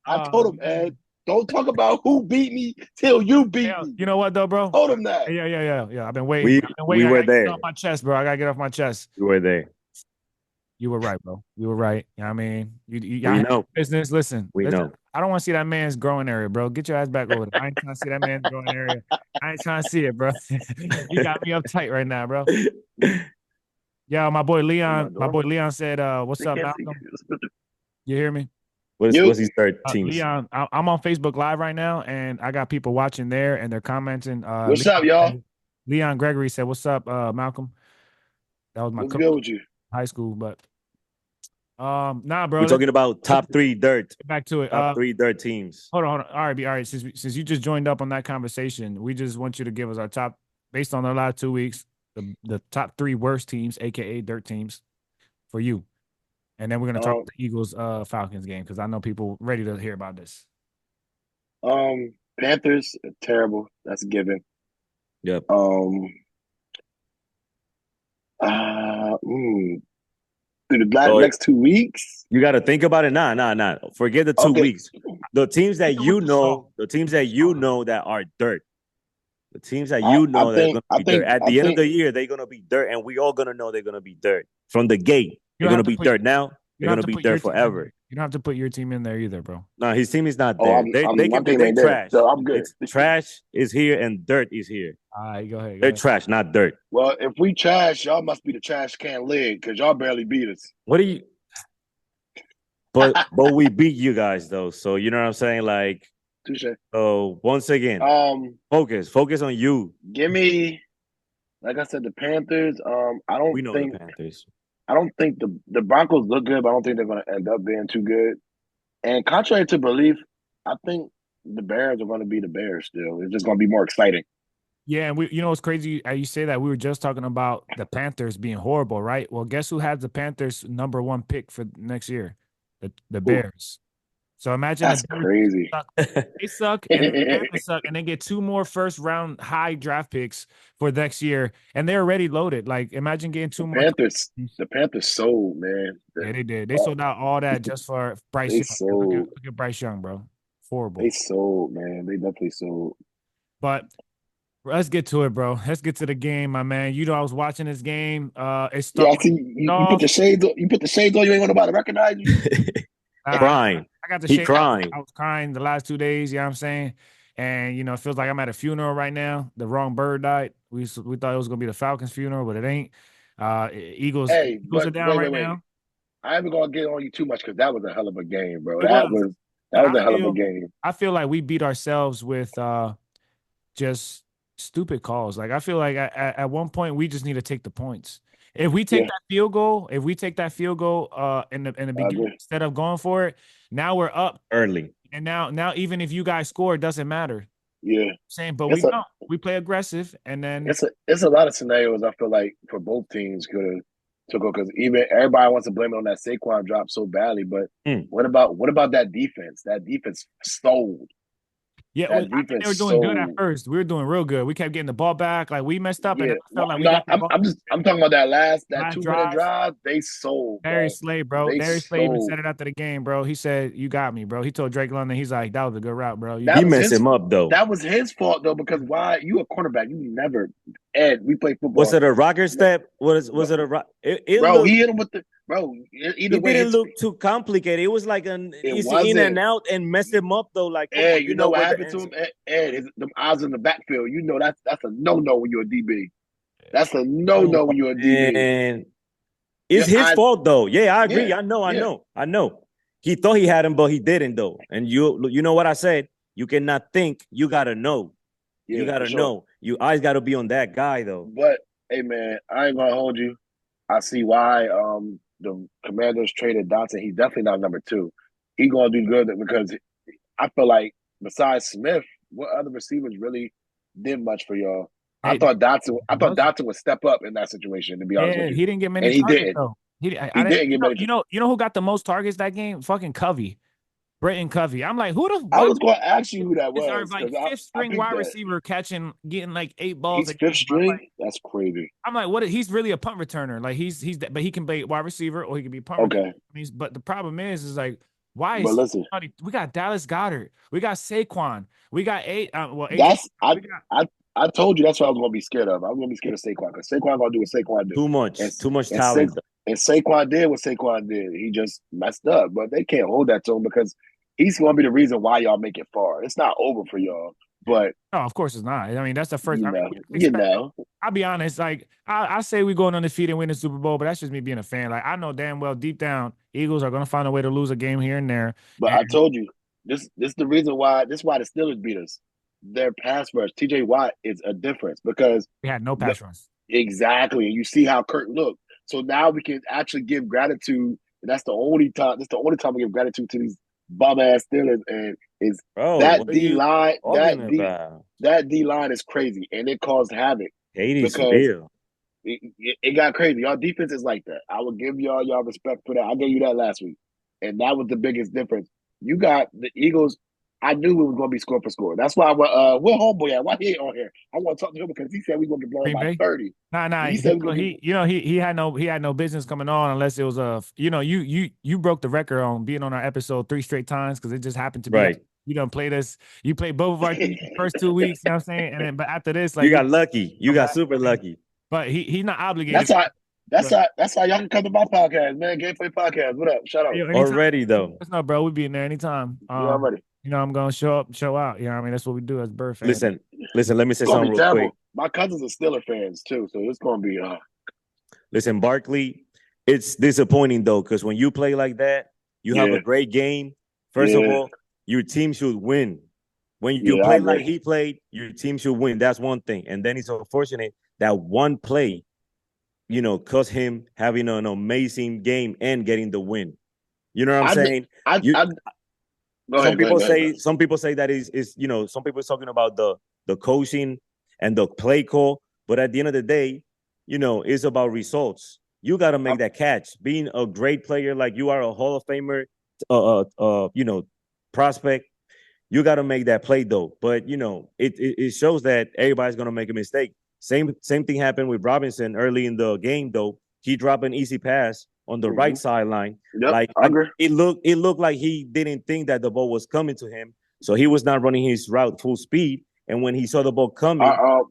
S3: I told him, Ed, don't talk about who beat me till you beat
S1: Hell,
S3: me.
S1: you know what though, bro?
S3: Told him that.
S1: Yeah. I've been waiting.
S2: We
S1: I've been
S2: we
S1: waiting. I
S2: were
S1: gotta get
S2: there.
S1: off my chest, bro. I gotta get off my chest.
S2: We were there.
S1: You were right, bro. You were right. You know what I mean, y'all
S2: We
S1: have
S2: know.
S1: business. Listen,
S2: We
S1: listen.
S2: know.
S1: I don't want to see that man's growing area, bro. Get your ass back over there. I ain't trying to see that man's growing area. I ain't trying to see it, bro. You got me uptight right now, bro. Yeah, my boy Leon. My boy Leon said, "What's up, Malcolm? You hear me?"
S2: What's his third teams?
S1: Leon, I'm on Facebook Live right now, and I got people watching there, and they're commenting.
S3: What's up, y'all?
S1: Leon Gregory said, "What's up, Malcolm?" That was my
S3: What's
S1: coach
S3: good with you?
S1: in high school, but nah, bro.
S2: We're talking about top three dirt.
S1: Get back to it.
S2: Top three dirt teams.
S1: Hold on. All right. Since you just joined up on that conversation, we just want you to give us our top, based on the last 2 weeks, the top three worst teams, aka dirt teams, for you. And then we're gonna talk about the Eagles Falcons game because I know people ready to hear about this.
S3: Panthers, terrible. That's a given.
S2: Yep.
S3: Through the next 2 weeks.
S2: You got to think about it. Nah. Forget the 2 weeks. The teams that the teams that you know that are dirt. The teams that you know that are going to be dirt. At the end of the year, they're going to be dirt, and we all going to know they're going to be dirt. From the gate, they're going to be dirt. Now,
S1: You
S2: They're
S1: don't have
S2: gonna
S1: to
S2: be
S1: put
S2: there
S1: your team in
S2: forever.
S1: there. You don't have to put your team in there either, bro.
S2: No, his team is not
S3: Oh,
S2: there. They
S3: my
S2: can be
S3: team
S2: they
S3: ain't there,
S2: trash.
S3: so I'm good.
S2: It's trash is here and dirt is here.
S1: All right, go ahead. Go
S2: They're
S1: ahead.
S2: trash, not dirt.
S3: Well, if we trash, y'all must be the trash can lid because y'all barely beat us.
S2: What do you? But we beat you guys though, so you know what I'm saying. Like,
S3: Touche.
S2: so once again, focus on you.
S3: Give me, like I said, the Panthers. I
S2: We
S3: don't
S2: know
S3: think
S2: the Panthers.
S3: the Broncos look good, but I don't think they're going to end up being too good. And contrary to belief, I think the Bears are going to be the Bears still. It's just going to be more exciting.
S1: Yeah, and you know what's crazy? You say that we were just talking about the Panthers being horrible, right? Well, guess who has the Panthers #1 pick for next year? The Bears. So imagine
S3: That's
S1: the Bears
S3: crazy.
S1: suck. They suck, and the Panthers suck, and they get 2 more first-round high draft picks for next year, and they're already loaded. Like, imagine getting 2 more.
S3: The Panthers sold, man.
S1: Yeah, they did. They sold out all that just for Bryce
S3: They
S1: Young.
S3: sold.
S1: Look at Bryce Young, bro. Horrible.
S3: They sold, man. They definitely sold.
S1: But let's get to it, bro. Let's get to the game, my man. You know, I was watching this game. It started.
S3: Yeah, I see you put the shades on. You put the shades on. You ain't want nobody to recognize you.
S2: Crying.
S1: I got the
S2: He
S1: shades.
S2: crying.
S1: I was crying the last 2 days. You know what I'm saying? And you know, it feels like I'm at a funeral right now. The wrong bird died. We thought it was gonna be the Falcons' funeral, but it ain't. Eagles.
S3: Hey,
S1: Eagles are down right now.
S3: I ain't gonna get on you too much because that was a hell of a game, bro.
S1: It
S3: That
S1: was.
S3: was a hell of a game.
S1: I feel like we beat ourselves with just stupid calls. Like I feel like at one point we just need to take the points. If we take that field goal, in the beginning instead of going for it, now we're up
S2: early.
S1: And now even if you guys score, it doesn't matter.
S3: Yeah.
S1: Saying, but we don't. We play aggressive, and then
S3: it's a lot of scenarios I feel like for both teams could have took over because even everybody wants to blame it on that Saquon drop so badly. But what about that defense? That defense sold.
S1: Yeah, I think they were doing good at first. We were doing real good. We kept getting the ball back. Like we messed up, and I felt like we got the ball.
S3: I'm talking about that 2-minute drive. They sold.
S1: Darius Slay, bro. Darius Slay even said it after the game, bro. He said, "You got me, bro." He told Drake London, he's like, "That was a good route, bro."
S2: He messed him up though.
S3: That was his fault though, because why? You a cornerback. You never. Ed, we play football.
S2: Was it a rocker step? Was it a rock?
S3: Bro, he hit him with the. Bro, either way,
S2: it didn't look too complicated. It was like an easy in and out and messed him up though. Like,
S3: Ed, you know what happened to him? Ed, the eyes in the backfield. You know that's a no when you're a DB. That's a no when you're a DB.
S2: And it's his fault though. Yeah, I agree. Yeah, I know. He thought he had him, but he didn't though. And you know what I said? You cannot think. You gotta know. Yeah, you gotta know. You eyes gotta be on that guy though.
S3: But hey, man, I ain't gonna hold you. I see why the Commanders traded Dotson. He's definitely not number 2. He's gonna do good because I feel like besides Smith, what other receivers really did much for y'all? I thought Dotson would step up in that situation. To be honest with you,
S1: he didn't get many targets though.
S3: He didn't get many.
S1: You know who got the most targets that game? Fucking Covey. Britton Covey. I'm like, who the?
S3: I was going to ask you who that was.
S1: Our like 5th string wide receiver getting like 8 balls.
S3: He's 5th string. Like, that's crazy.
S1: I'm like, what? He's really a punt returner. Like but he can play wide receiver or he can be punt.
S3: Okay.
S1: Returner. But the problem is like, why
S3: is? But listen,
S1: we got Dallas Goedert, we got Saquon, we got
S3: I told you that's what I was going to be scared of. I was going to be scared of Saquon because Saquon going to do what Saquon do.
S2: Too much talent.
S3: And Saquon did what Saquon did. He just messed up, but they can't hold that to him because he's going to be the reason why y'all make it far. It's not over for y'all, but
S1: no, of course it's not. I mean, that's the first. I'll be honest. Like I say, we going undefeated and win the Super Bowl, but that's just me being a fan. Like I know damn well deep down, Eagles are going to find a way to lose a game here and there.
S3: But I told you, this is the reason why. This is why the Steelers beat us. Their pass rush, T.J. Watt, is a difference because
S1: we had no pass rush.
S3: Exactly, and you see how Kurt looked. So now we can actually give gratitude. And that's the only time. That's the only time we give gratitude to these bum ass Steelers. And is that D line? That D line is crazy, and it caused havoc. It got crazy. Y'all defense is like that. I will give y'all respect for that. I gave you that last week, and that was the biggest difference. You got the Eagles. I knew we were going to be score for score. That's why we're homeboy at. Why he ain't on here? I want to talk to him because he said we're going to get blown by 30.
S1: Nah. He had no business coming on unless it was you broke the record on being on our episode 3 straight times because it just happened to be
S2: right.
S1: You done played us. You played both of our first 2 weeks. You know what I'm saying? And then, but after this, like
S2: you got lucky. You got super lucky.
S1: But he's not obligated.
S3: That's how y'all can come to my podcast, man. Gameplay podcast. What up? Shout out.
S2: Already though.
S1: That's not, bro. We be in there anytime.
S3: Yeah, already.
S1: I'm gonna show up, show out. You know what I mean? That's what we do as Bird fans.
S2: Listen. Let me say something real quick.
S3: My cousins are Steeler fans too, so it's gonna be.
S2: Listen, Barkley, it's disappointing though, because when you play like that, you have a great game. First of all, your team should win. When you play like he played, your team should win. That's one thing. And then it's unfortunate that one play, cost him having an amazing game and getting the win. You know what I'm saying? Some people say that is some people are talking about the coaching and the play call, but at the end of the day, it's about results. You got to make that catch. Being a great player, like you are a Hall of Famer, prospect, you got to make that play though. But it shows that everybody's gonna make a mistake. Same thing happened with Robinson early in the game though. He dropped an easy pass on the right sideline.
S3: Yep,
S2: it looked like he didn't think that the ball was coming to him, so he was not running his route full speed. And when he saw the ball coming,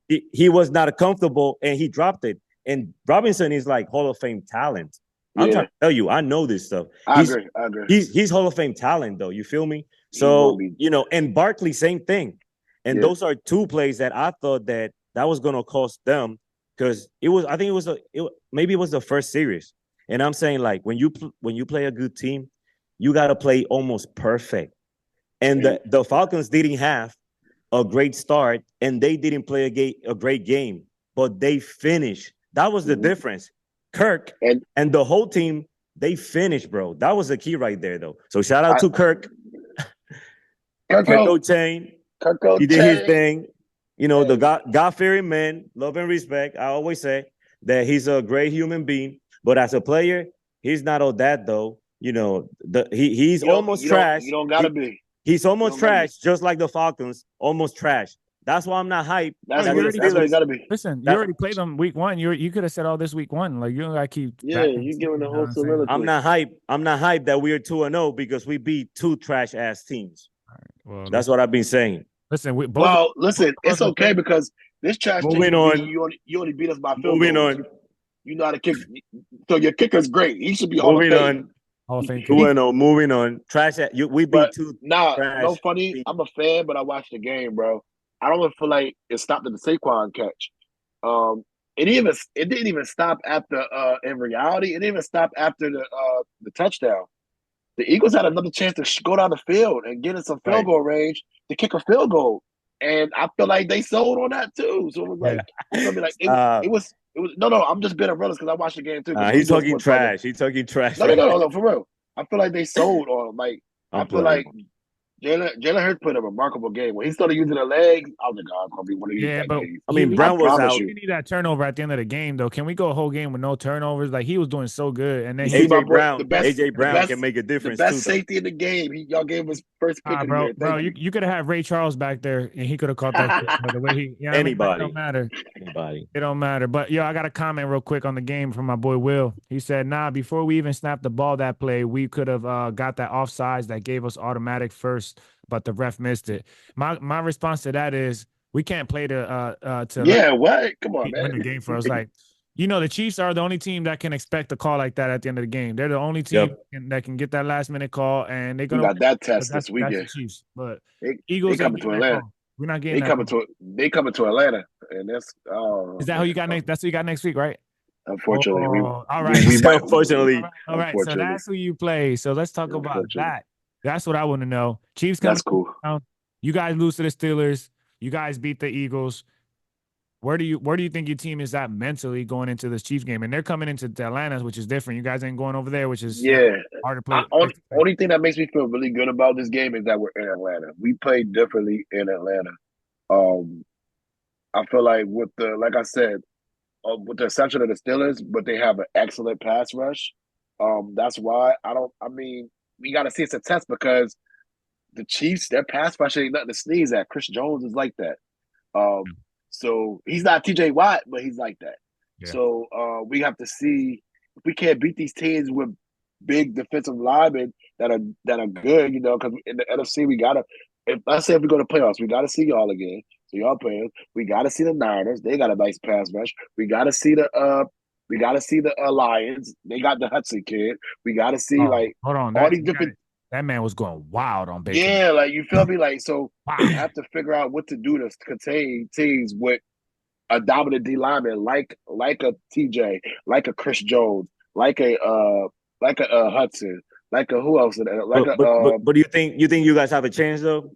S2: he was not comfortable and he dropped it. And Robinson is like Hall of Fame talent. I'm trying to tell you, I know this stuff.
S3: I agree.
S2: He's Hall of Fame talent though. You feel me? So and Barkley, same thing. And those are two plays that I thought that was gonna cost them, because maybe it was the first series. And I'm saying, like, when you play a good team, you gotta play almost perfect. And the Falcons didn't have a great start, and they didn't play a great game, but they finished. That was the difference. Kirk and the whole team, they finished, bro. That was the key right there, though. So shout out to Kirk. Kirk O'Chain. He did his thing. The God-fearing man, love and respect. I always say that he's a great human being, but as a player, he's not all that though. He's almost trash.
S3: You don't gotta be.
S2: He's almost trash, just like the Falcons, almost trash. That's why I'm not hyped.
S3: That's what you gotta be.
S1: Listen, you already played them week one. You could have said all this week one. Like, you don't gotta keep.
S3: Yeah, you giving the whole soliloquy.
S2: I'm not hyped that we are 2-0 because we beat two trash ass teams. Well, that's what I've been saying.
S1: Listen,
S3: it's okay because this trash team, you only beat us by field goals. You know how to kick. So your kicker's great. He should be
S2: moving on. 2-0. Moving on. Trash. We beat two.
S3: No funny. I'm a fan, but I watched the game, bro. I don't feel like it stopped at the Saquon catch. It didn't even stop after. In reality, it didn't even stop after the touchdown. The Eagles had another chance to go down the field and get in some field goal range to kick a field goal, and I feel like they sold on that too. So it was like, it was. No. I'm just being a realist because I watched the game too.
S2: He's talking trash. He's talking trash.
S3: No, for real. I feel like they sold on I feel like Jalen Hurts played a remarkable game. When he started using the legs, I was like, "God, it's gonna be one of these."
S1: Yeah, but
S3: games.
S2: I mean, Brown was out.
S1: We need that turnover at the end of the game, though. Can we go a whole game with no turnovers? Like, he was doing so good, and then
S2: AJ Brown can make a difference.
S3: The best safety in the game. Y'all gave us first pick of the year.
S1: Bro, you could have had Ray Charles back there, and he could have caught that. The way he,
S2: anybody,
S1: it don't matter.
S2: Anybody,
S1: it don't matter. But I got a comment real quick on the game from my boy Will. He said, "Nah, before we even snapped the ball that play, we could have got that offsides that gave us automatic first." But the ref missed it. My response to that is we can't play what?
S3: Come on, man.
S1: Win the game for us. Like, the Chiefs are the only team that can expect a call like that at the end of the game. They're the only team that can get that last minute call, and they're gonna
S3: got that test this weekend.
S1: That's the Chiefs, but Eagles
S3: coming to Atlanta.
S1: We're not getting.
S3: They coming to Atlanta, and that's.
S1: Is that who you got next? That's who you got next week, right?
S3: Unfortunately,
S1: all right.
S2: Unfortunately,
S1: all right. So that's who you play. So let's talk about that. That's what I want to know. Chiefs coming.
S3: That's cool.
S1: You guys lose to the Steelers. You guys beat the Eagles. Where do you think your team is at mentally going into this Chiefs game? And they're coming into Atlanta, which is different. You guys ain't going over there, which is hard to play.
S3: Only thing that makes me feel really good about this game is that we're in Atlanta. We played differently in Atlanta. I feel like with the exception of the Steelers, but they have an excellent pass rush. That's why we got to see it's a test because the Chiefs, their pass rush ain't nothing to sneeze at. Chris Jones is like that. So he's not TJ Watt, but he's like that. Yeah. So we have to see if we can't beat these teams with big defensive linemen that are good, because in the NFC we gotta. If we go to playoffs, we gotta see y'all again. So y'all players, we gotta see the Niners. They got a nice pass rush. We gotta see the We got to see the Lions. They got the Hudson kid. We got to see like
S1: hold on,
S3: all these different.
S1: That man was going wild on Baker.
S3: Yeah, like you feel me? Like so, they have to figure out what to do to contain teams with a dominant D lineman like a TJ, like a Chris Jones, like a Hudson, like a who else?
S2: But do you think you guys have a chance though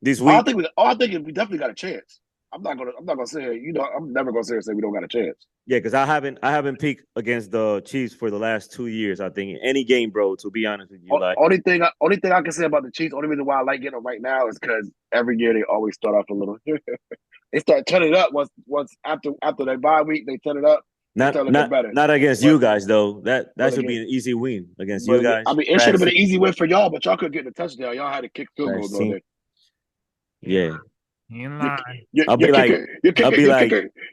S2: this week?
S3: I think we definitely got a chance. I'm not gonna say, I'm never gonna say we don't got a chance.
S2: Yeah, because I haven't picked against the Chiefs for the last 2 years. I think any game, bro. To be honest with you,
S3: only thing I can say about the Chiefs, only reason why I like getting them right now is because every year they always start off a little. They start turning it up once after their bye week. They turn it up.
S2: Not against you guys though. That should be an easy win against you guys.
S3: I mean, it should have been an easy win for y'all, but y'all couldn't get the touchdown. Y'all had to kick field goals all day.
S2: Yeah.
S3: I'll be like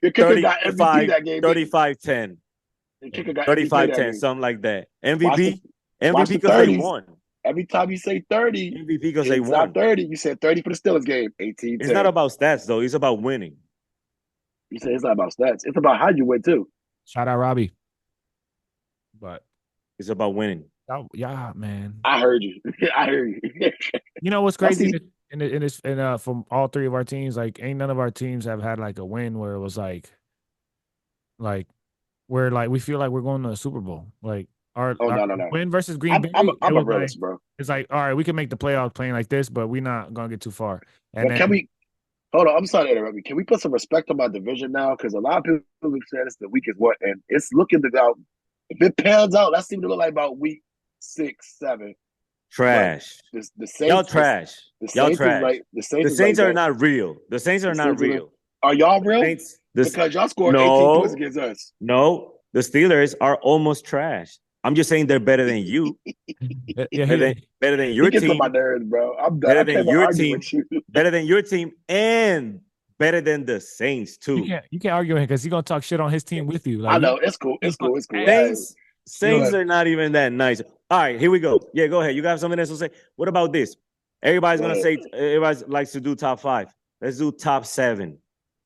S2: 35-10. 35-10, something like that. MVP because they won.
S3: Every time you say 30,
S2: MVP because they won.
S3: 30. You said 30 for the Steelers game. 18.
S2: It's not about stats though. It's about winning.
S3: You say it's not about stats. It's about how you win too.
S1: Shout out Robbie. But
S2: it's about winning.
S1: Oh, yeah, man.
S3: I heard you. I heard you.
S1: You know what's crazy? From all three of our teams, like ain't none of our teams have had like a win where it was like where like we feel like we're going to the Super Bowl. Like our win versus Green Bay.
S3: I'm a realist, bro.
S1: It's like, all right, we can make the playoffs playing like this, but we're not gonna get too far. And
S3: can we hold on? I'm sorry to interrupt you. Can we put some respect on my division now? Because a lot of people have said it's the weakest one, and it's looking to go. If it pans out, that seems to look like about week 6, 7.
S2: Trash.
S3: The Saints,
S2: y'all trash.
S3: Y'all
S2: trash. The Saints are not real. The Saints are not real.
S3: Are y'all real? Because y'all scored 18 points against us.
S2: No, the Steelers are almost trash. I'm just saying they're better than you. better than your team.
S3: My nerves, bro. I'm done.
S2: Better than your team. Better than your team, and better than the Saints too.
S1: You can't argue with him because he's gonna talk shit on his team with you. Like,
S3: I know it's cool. It's cool.
S2: Saints are not even that nice. All right, here we go. Yeah, go ahead. You got something else to say? What about this? Everybody likes to do top 5. Let's do top 7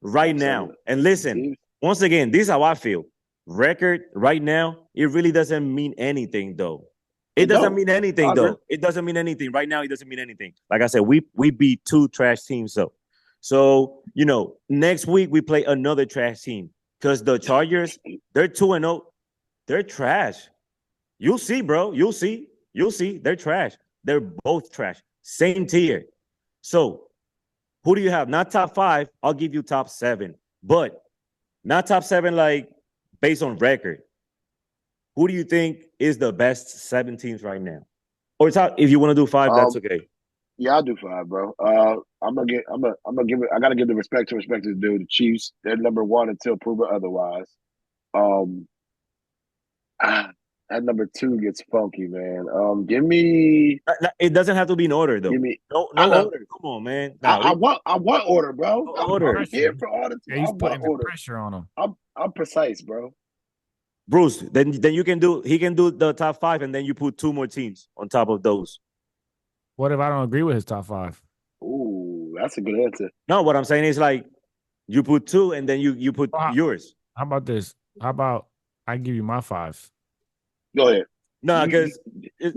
S2: right now. And listen, once again, this is how I feel. Record right now, it really doesn't mean anything, though. It doesn't mean anything, though. It doesn't mean anything. Right now, it doesn't mean anything. Like I said, we beat 2 trash teams, though. So, next week we play another trash team because the Chargers, they're 2-0. They're trash. You'll see, bro. You'll see. They're trash. They're both trash. Same tier. So, who do you have? Not top 5. I'll give you top 7. But not top 7 like based on record. Who do you think is the best 7 teams right now? Or if you want to do 5, that's okay.
S3: Yeah, I'll do 5, bro. I'm gonna give it. I gotta give the respect is due. The Chiefs, they're number 1 until proven otherwise. That number 2 gets funky, man. Give me.
S2: It doesn't have to be in order, though.
S3: Give me
S2: no order. Come on, man.
S3: I want order, bro.
S2: Order.
S3: I'm here for all the.
S1: Yeah, he's putting the pressure on him.
S3: I'm precise, bro.
S2: Bruce, then you can do. He can do the top 5, and then you put 2 more teams on top of those.
S1: What if I don't agree with his top 5?
S3: Ooh, that's a good answer.
S2: No, what I'm saying is like you put 2, and then you put yours.
S1: How about this? How about I give you my 5?
S3: Go ahead.
S2: No, because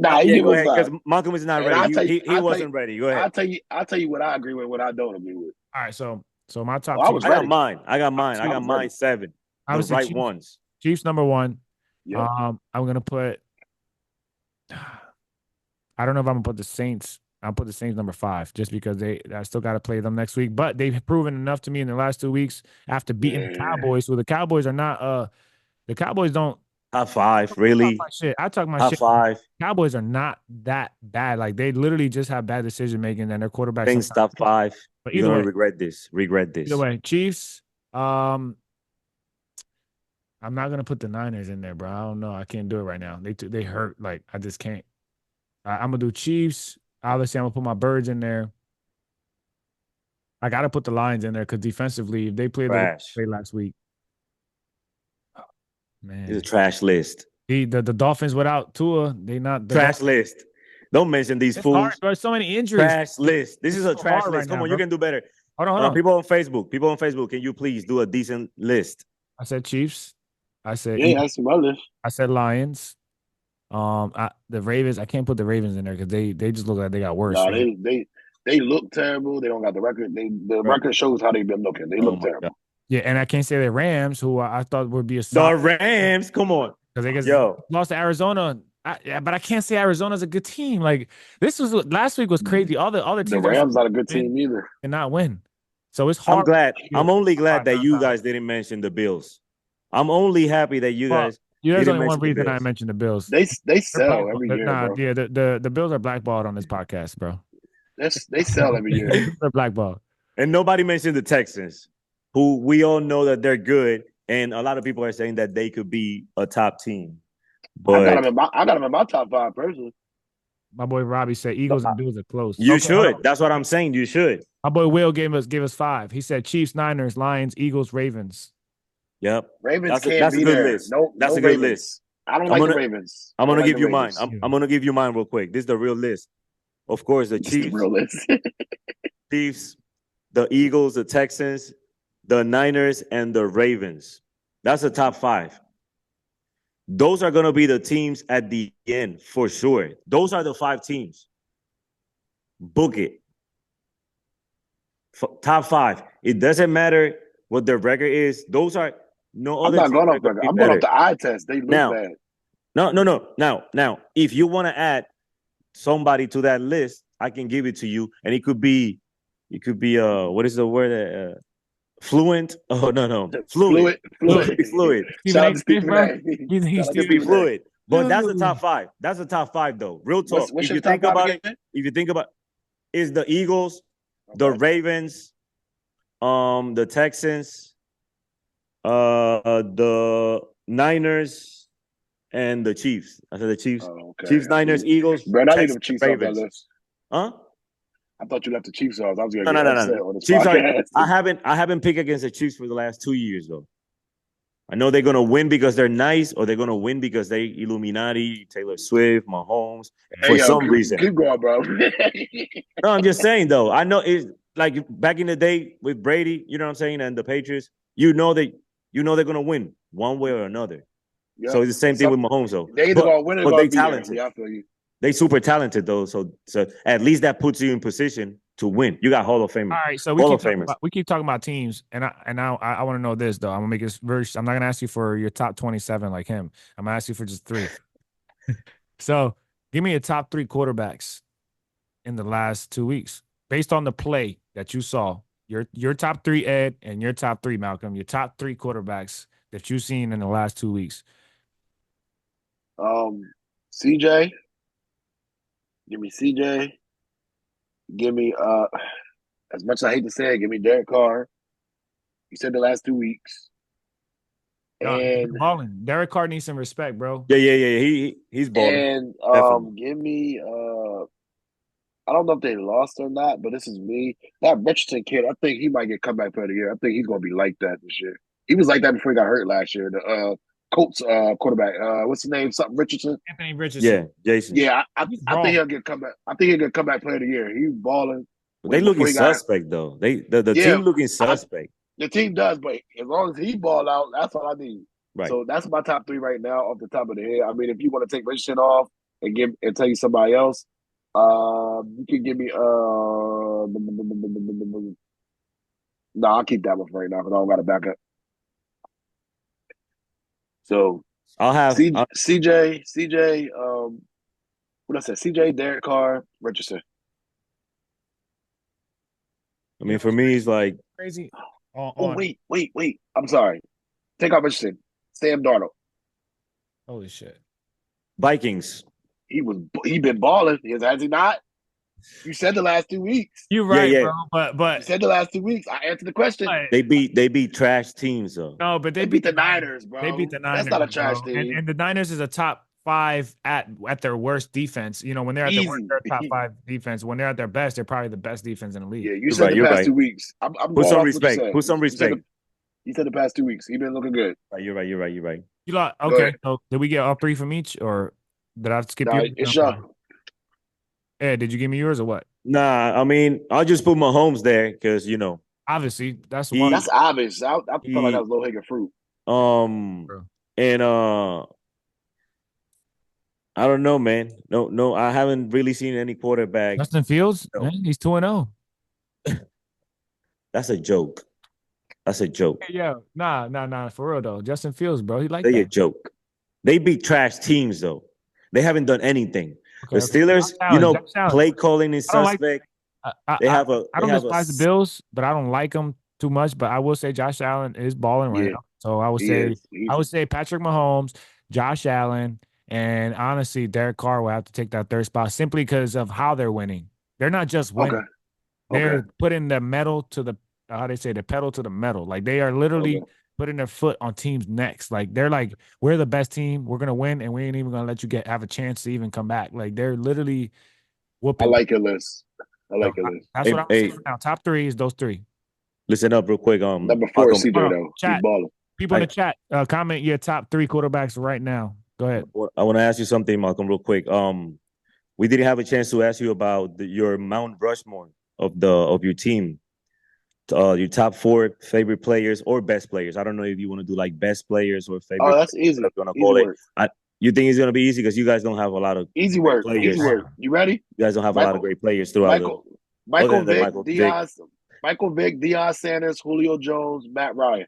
S3: go ahead.
S2: Because Malcolm is not ready. He wasn't ready. Go ahead.
S3: I'll tell you what I agree with, what I don't agree with.
S1: All right, so my top.
S2: I got mine. I got mine 7. The right ones.
S1: Chiefs number 1.
S3: Yep.
S1: I'm gonna put. I don't know if I'm gonna put the Saints. I'll put the Saints number 5 just because I still got to play them next week. But they've proven enough to me in the last 2 weeks after beating the Cowboys. So the Cowboys are not. The Cowboys don't.
S2: Top 5, really?
S1: I talk my
S2: top
S1: shit.
S2: Top 5.
S1: Cowboys are not that bad. Like they literally just have bad decision making, and their quarterback.
S2: Things top 5.
S1: But
S2: you're gonna regret this. Either
S1: way, Chiefs. I'm not gonna put the Niners in there, bro. I don't know. I can't do it right now. They hurt. Like I just can't. I'm gonna do Chiefs. Obviously, I'm gonna put my Birds in there. I gotta put the Lions in there because defensively, if they played last week. Man,
S2: it's a trash list.
S1: The Dolphins without Tua, they not
S2: trash list. Don't mention these fools.
S1: Hard, there's so many injuries.
S2: Trash list. This is a trash list. Come on, you can do better.
S1: Hold on.
S2: People on Facebook, can you please do a decent list?
S1: I said Chiefs. I said
S3: Yeah, that's some others.
S1: I said Lions. The Ravens. I can't put the Ravens in there because they just look like they got worse.
S3: No,
S1: Right?
S3: they look terrible. They don't got the record. The
S1: Right.
S3: record shows how they've been looking. They
S2: Oh
S3: look
S2: my
S3: terrible.
S2: God.
S1: Yeah, and I can't say the Rams, who I thought would be a
S2: The
S1: solid
S2: Rams, come on.
S1: because they just
S2: Yo.
S1: lost to Arizona. But I can't say Arizona's a good team. Like last week was crazy. All the other
S3: The
S1: teams
S3: Rams not a good team
S1: win
S3: either.
S1: and not win. So it's hard.
S2: I'm only glad that you guys didn't mention the Bills. I'm only happy that you guys.
S1: There's only one reason I mentioned the Bills.
S3: They sell every year, bro.
S1: Yeah, the Bills are blackballed on this podcast, bro.
S3: They sell every year.
S1: They're blackballed.
S2: And nobody mentioned the Texans, who we all know that they're good, and a lot of people are saying that they could be a top team. But
S3: I got them in my top 5 personally.
S1: My boy Robbie said Eagles and Bills are close.
S2: You should. That's what I'm saying. You should.
S1: My boy Will gave us 5. He said Chiefs, Niners, Lions, Eagles, Ravens.
S2: Yep.
S3: Ravens
S2: that's
S3: can't be
S2: a good
S3: there.
S2: list.
S3: No,
S2: that's
S3: no
S2: a good
S3: Ravens.
S2: list.
S3: I don't like the Ravens.
S2: I'm gonna give you mine. I'm gonna give you mine real quick. This is the real list. Of course, the Chiefs.
S3: The real list.
S2: Chiefs, the Eagles, the Texans, the Niners, and the Ravens. That's the top 5. Those are gonna be the teams at the end for sure. Those are the 5 teams. Book it. Top 5. It doesn't matter what their record is. Those are no other.
S3: I'm not going off record. I'm going off the eye test. They look bad.
S2: No. Now, if you want to add somebody to that list, I can give it to you, and it could be what is the word? Fluent? Oh no. Fluid. Fluid.
S3: Shout out to Stephen A.
S1: He's
S2: fluid. But that's the top 5. That's the top 5 though. Real talk.
S3: If you think about
S2: is the Eagles, the Ravens, the Texans, the Niners, and the Chiefs. I said the Chiefs.
S3: Oh, okay.
S2: Chiefs, Niners, Eagles.
S3: Brad, I need the Chiefs off that list.
S2: Huh?
S3: I thought you left the Chiefs off. I was gonna
S2: no. Chiefs I haven't picked against the Chiefs for the last 2 years though. I know they're gonna win because they're nice, or they're gonna win because they Illuminati, Taylor Swift, Mahomes. Some reason.
S3: Keep going, bro.
S2: No, I'm just saying though. I know it's like back in the day with Brady, you know what I'm saying, and the Patriots. You know they're gonna win one way or another. Yeah. So it's the same thing with Mahomes though.
S3: They either gonna win or
S2: they talented.
S3: Yeah, I feel you.
S2: They super talented though, so at least that puts you in position to win. You got Hall of Famers.
S1: All right, so we keep talking about teams, and I want to know this though. I'm gonna make this very. I'm not gonna ask you for your top 27 like him. I'm gonna ask you for just 3. So give me your top 3 quarterbacks in the last 2 weeks based on the play that you saw. Your top 3, Ed, and your top 3, Malcolm. Your top 3 quarterbacks that you've seen in the last 2 weeks.
S3: CJ. Give me CJ. Give me as much as I hate to say it, give me Derek Carr. You said the last 2 weeks. And
S1: balling. Derek Carr needs some respect, bro.
S2: Yeah. He's balling.
S3: And give me I don't know if they lost or not, but this is me. That Richardson kid, I think he might get comeback player of the year. I think he's gonna be like that this year. He was like that before he got hurt last year. The Colts quarterback. What's his name? Something Richardson.
S1: Anthony Richardson.
S2: Yeah, Jason.
S3: Yeah, I think he'll get comeback. I think he'll get comeback player of the year. He's balling.
S2: They looking suspect though. The team looking suspect.
S3: The team does, but as long as he ball out, that's all I need.
S2: Right.
S3: So that's my top 3 right now off the top of the head. I mean, if you want to take Richardson off and tell you somebody else, you can give me no, I'll keep that one for right now because I don't got a backup. So
S2: I'll have
S3: CJ, what I said, CJ, Derek Carr, Richardson.
S2: I mean, for me, it's like
S1: crazy.
S3: Wait. I'm sorry. Take off Richardson. Sam Darnold.
S1: Holy shit.
S2: Vikings.
S3: He been balling. Has he not? You said the last 2 weeks.
S1: You're right, bro. But
S3: you said the last 2 weeks. I answered the question.
S2: They beat trash teams though.
S1: No, but
S3: they beat the Niners, bro.
S1: They beat the Niners.
S3: That's not a trash team.
S1: And the Niners is a top 5 at their worst defense. You know, when they're at their worst, they're top 5 defense. When they're at their best, they're probably the best defense in the league.
S3: Yeah, you said the past 2 weeks. I'm
S2: put some respect. Put some respect.
S3: You said the past 2 weeks. He's been looking good.
S2: Right, you're right.
S1: You like okay? So did we get all 3 from each, or did I skip you?
S3: It's Sean.
S1: Ed, did you give me yours or what?
S2: Nah, I mean, I'll just put Mahomes there because
S1: obviously that's
S3: one. That's obvious. I felt like that was low hanging fruit.
S2: And I don't know, man. No, I haven't really seen any quarterback.
S1: Justin Fields, man, he's 2-0.
S2: That's a joke. That's a joke.
S1: Yeah, nah, for real though. Justin Fields, bro, he like
S2: They
S1: that.
S2: a joke. They beat trash teams though. They haven't done anything.
S1: Okay,
S2: the Steelers, play calling is suspect.
S1: I don't despise the Bills, but I don't like them too much. But I will say Josh Allen is balling right now. So I would say Patrick Mahomes, Josh Allen, and honestly, Derek Carr will have to take that third spot simply because of how they're winning. They're not just winning. They're putting the metal to the how they say the pedal to the metal. Like they are literally putting their foot on teams' necks. Like they're like, we're the best team. We're gonna win, and we ain't even gonna let you have a chance to even come back. Like they're literally whooping.
S3: I like your list. That's
S1: what I'm saying for now. Top 3 is those 3.
S2: Listen up real quick.
S3: Number 4 is CJ though.
S1: Chat. People in the chat, comment your top 3 quarterbacks right now. Go ahead.
S2: I want to ask you something, Malcolm, real quick. We didn't have a chance to ask you about your Mount Rushmore of your team. Your top 4 favorite players or best players. I don't know if you want to do like best players or favorite.
S3: Oh, that's easy.
S2: You want to call it. You think it's gonna be easy because you guys don't have a lot of
S3: easy work.
S2: Players.
S3: Easy work. You ready?
S2: You guys don't have a lot of great players throughout
S3: Michael Vick, Deion Sanders, Julio Jones, Matt Ryan.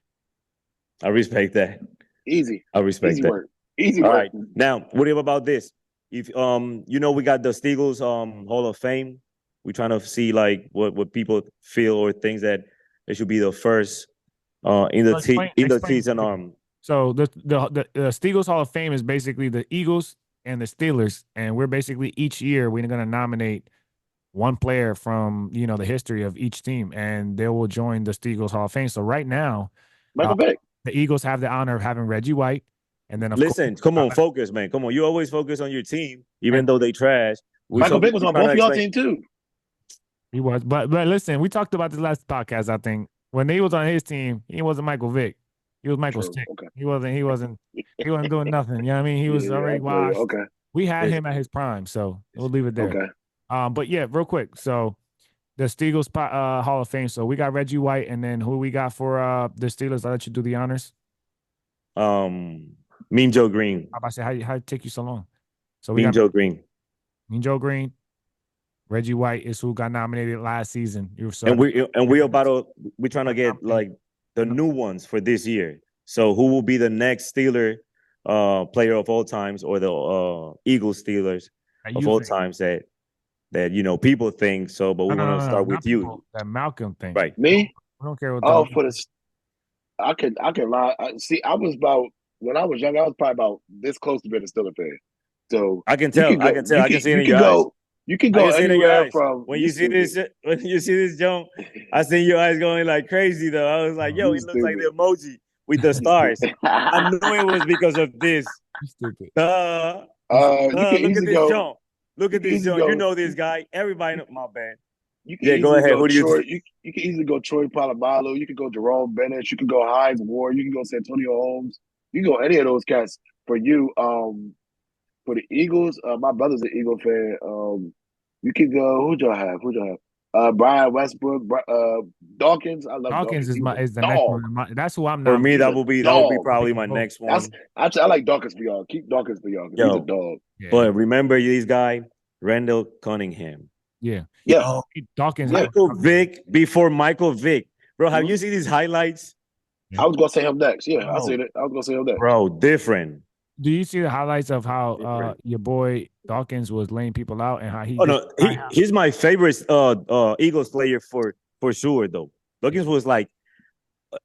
S2: I respect that.
S3: Easy.
S2: I respect
S3: easy
S2: that.
S3: Work. Easy
S2: All
S3: work.
S2: right. Now, what about this? If we got the Steagles Hall of Fame. We're trying to see like what people feel or things that they should be the first in the season.
S1: So the Steagles Hall of Fame is basically the Eagles and the Steelers, and we're basically each year we're going to nominate one player from the history of each team, and they will join the Steagles Hall of Fame. So right now,
S3: Michael Vick.
S1: The Eagles have the honor of having Reggie White, and then
S2: come on, focus, man. Come on, you always focus on your team, even though they trash.
S3: Michael Vick was on both y'all team too.
S1: He was, but listen, we talked about this last podcast. I think when he was on his team, he wasn't Michael Vick. He was Michael Stick. Okay. He wasn't doing nothing. You know what I mean? He was already washed.
S3: Okay.
S1: We had him at his prime, so we'll leave it there.
S3: Okay.
S1: But yeah, real quick. So the Steelers Hall of Fame. So we got Reggie White, and then who we got for the Steelers? I'll let you do the honors.
S2: Mean Joe Green.
S1: How about to say how it take you so long? So
S2: we got Joe Green.
S1: Mean Joe Green. Reggie White is who got nominated last season. We're trying to get like the new ones for this year. So who will be the next Steeler player of all times, or the Eagles Steelers of all times that people think so? But we want to start with you. That Malcolm thing,
S2: right?
S3: Me?
S1: I don't care what.
S3: I can lie. See, I was when I was young. I was probably about this close to being a Steeler fan. So
S2: I can tell. I can see it in your eyes.
S3: You can go anywhere from
S2: when you see this jump. I see your eyes going like crazy though. I was like, yo, it looks like the emoji with the stars. I knew it was because of this.
S1: Stupid.
S2: Look at this jump. Look at this jump. You know this guy. Everybody know my bad.
S3: Go ahead. Who do you can easily go Troy Polamalu. You can go Jerome Bennett. You can go Hines Ward. You can go Santonio Holmes. You can go any of those cats. For you, for the Eagles, my brother's an Eagle fan. You can go. Who'd y'all have? Brian Westbrook, Dawkins. I love
S1: Dawkins. Is the next one. That's who I'm.
S2: For me, that will be probably my next one.
S3: I like Dawkins for y'all. Keep Dawkins for y'all. He's a dog.
S2: Yeah. But remember this guy, Randall Cunningham.
S1: Yeah.
S3: Dawkins.
S2: Michael Vick before Michael Vick. Bro, have you seen these highlights?
S3: I was gonna say him next. Yeah, I said it. I was gonna say him next.
S2: Bro, different.
S1: Do you see the highlights of how your boy Dawkins was laying people out and how he?
S2: He's my favorite Eagles player for sure though. Dawkins was like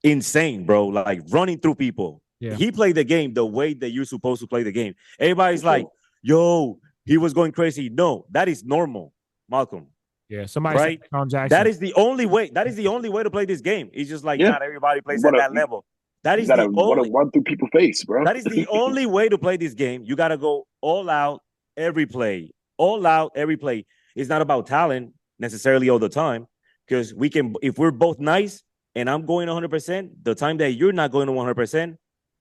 S2: insane, bro. Like running through people. Yeah. He played the game the way that you're supposed to play the game. Everybody's like, "Yo, he was going crazy." No, that is normal, Malcolm.
S1: Yeah, somebody
S2: right.
S1: Sean Jackson.
S2: That is the only way. That is the only way to play this game. It's just like not everybody plays at that level. That is the only
S3: run through people's face, bro.
S2: That is the only way to play this game. You gotta go all out every play. All out every play. It's not about talent necessarily all the time. Because we can, if we're both nice and I'm going 100%, the time that you're not going to 100%,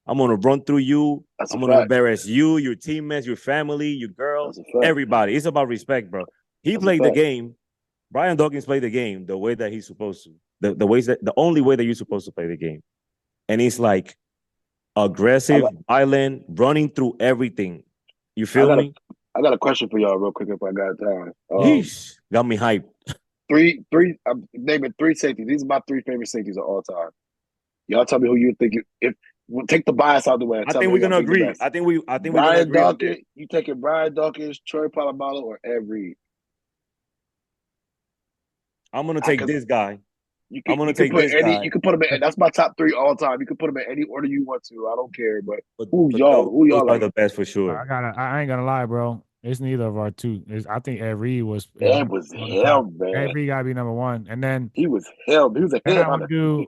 S2: I'm gonna run through you. I'm gonna embarrass you, your teammates, your family, your girls, everybody. It's about respect, bro. He played the game. Brian Dawkins played the game the way that he's supposed to. The only way that you're supposed to play the game. And it's like, aggressive, violent, running through everything. You feel me?
S3: I got a question for y'all real quick if I got time.
S2: Yeesh, got me hyped.
S3: I'm naming 3 safeties. These are my 3 favorite safeties of all time. Y'all tell me who you think take the bias out of the way.
S2: I think we're gonna agree. I think we're gonna agree.
S3: Dawkins, you taking Brian Dawkins, Troy Polamalu, or Ed Reed?
S2: I'm gonna take this guy.
S3: You can put him in. That's my top 3 all time. You can put him in any order you want to. I don't care. But who y'all
S2: are the best for sure.
S1: I ain't gonna lie, bro. It's neither of our two. I think Ed Reed was.
S3: Ed was him, man.
S1: Ed Reed gotta be number 1, and then
S3: he was him. He was a head.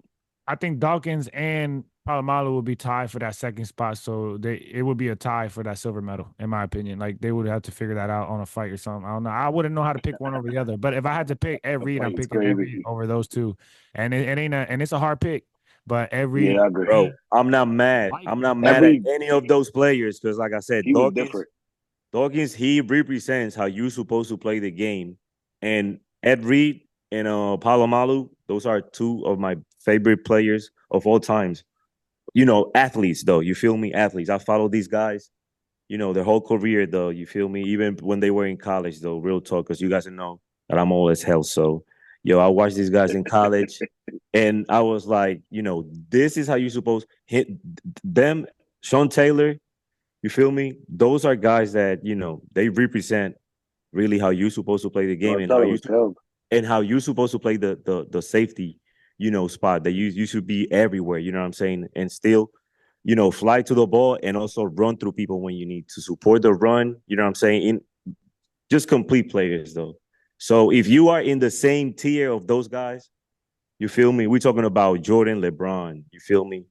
S1: I think Dawkins and Polamalu would be tied for that second spot, so it would be a tie for that silver medal, in my opinion. Like they would have to figure that out on a fight or something. I don't know. I wouldn't know how to pick one over the other. But if I had to pick Ed Reed, I'm picking Ed Reed over those two, and it's a hard pick. But Ed Reed,
S3: yeah, I agree.
S2: Bro, I'm not mad. I'm not mad at any of those players because, like I said, Dawkins, he represents how you're supposed to play the game, and Ed Reed and Polamalu, those are 2 of my favorite players of all times. You know, athletes though. You feel me? Athletes. I follow these guys. You know, their whole career though. You feel me? Even when they were in college though. Real talk, because you guys know that I'm old as hell. So, I watched these guys in college, and I was like, this is how you supposed hit them. Sean Taylor. You feel me? Those are guys that they represent really how you're supposed to play the game and how you're supposed to play the safety. Spot that you should be everywhere, you know what I'm saying? And still, fly to the ball and also run through people when you need to support the run, you know what I'm saying? Just complete players though. So if you are in the same tier of those guys, you feel me? We're talking about Jordan, LeBron, you feel me?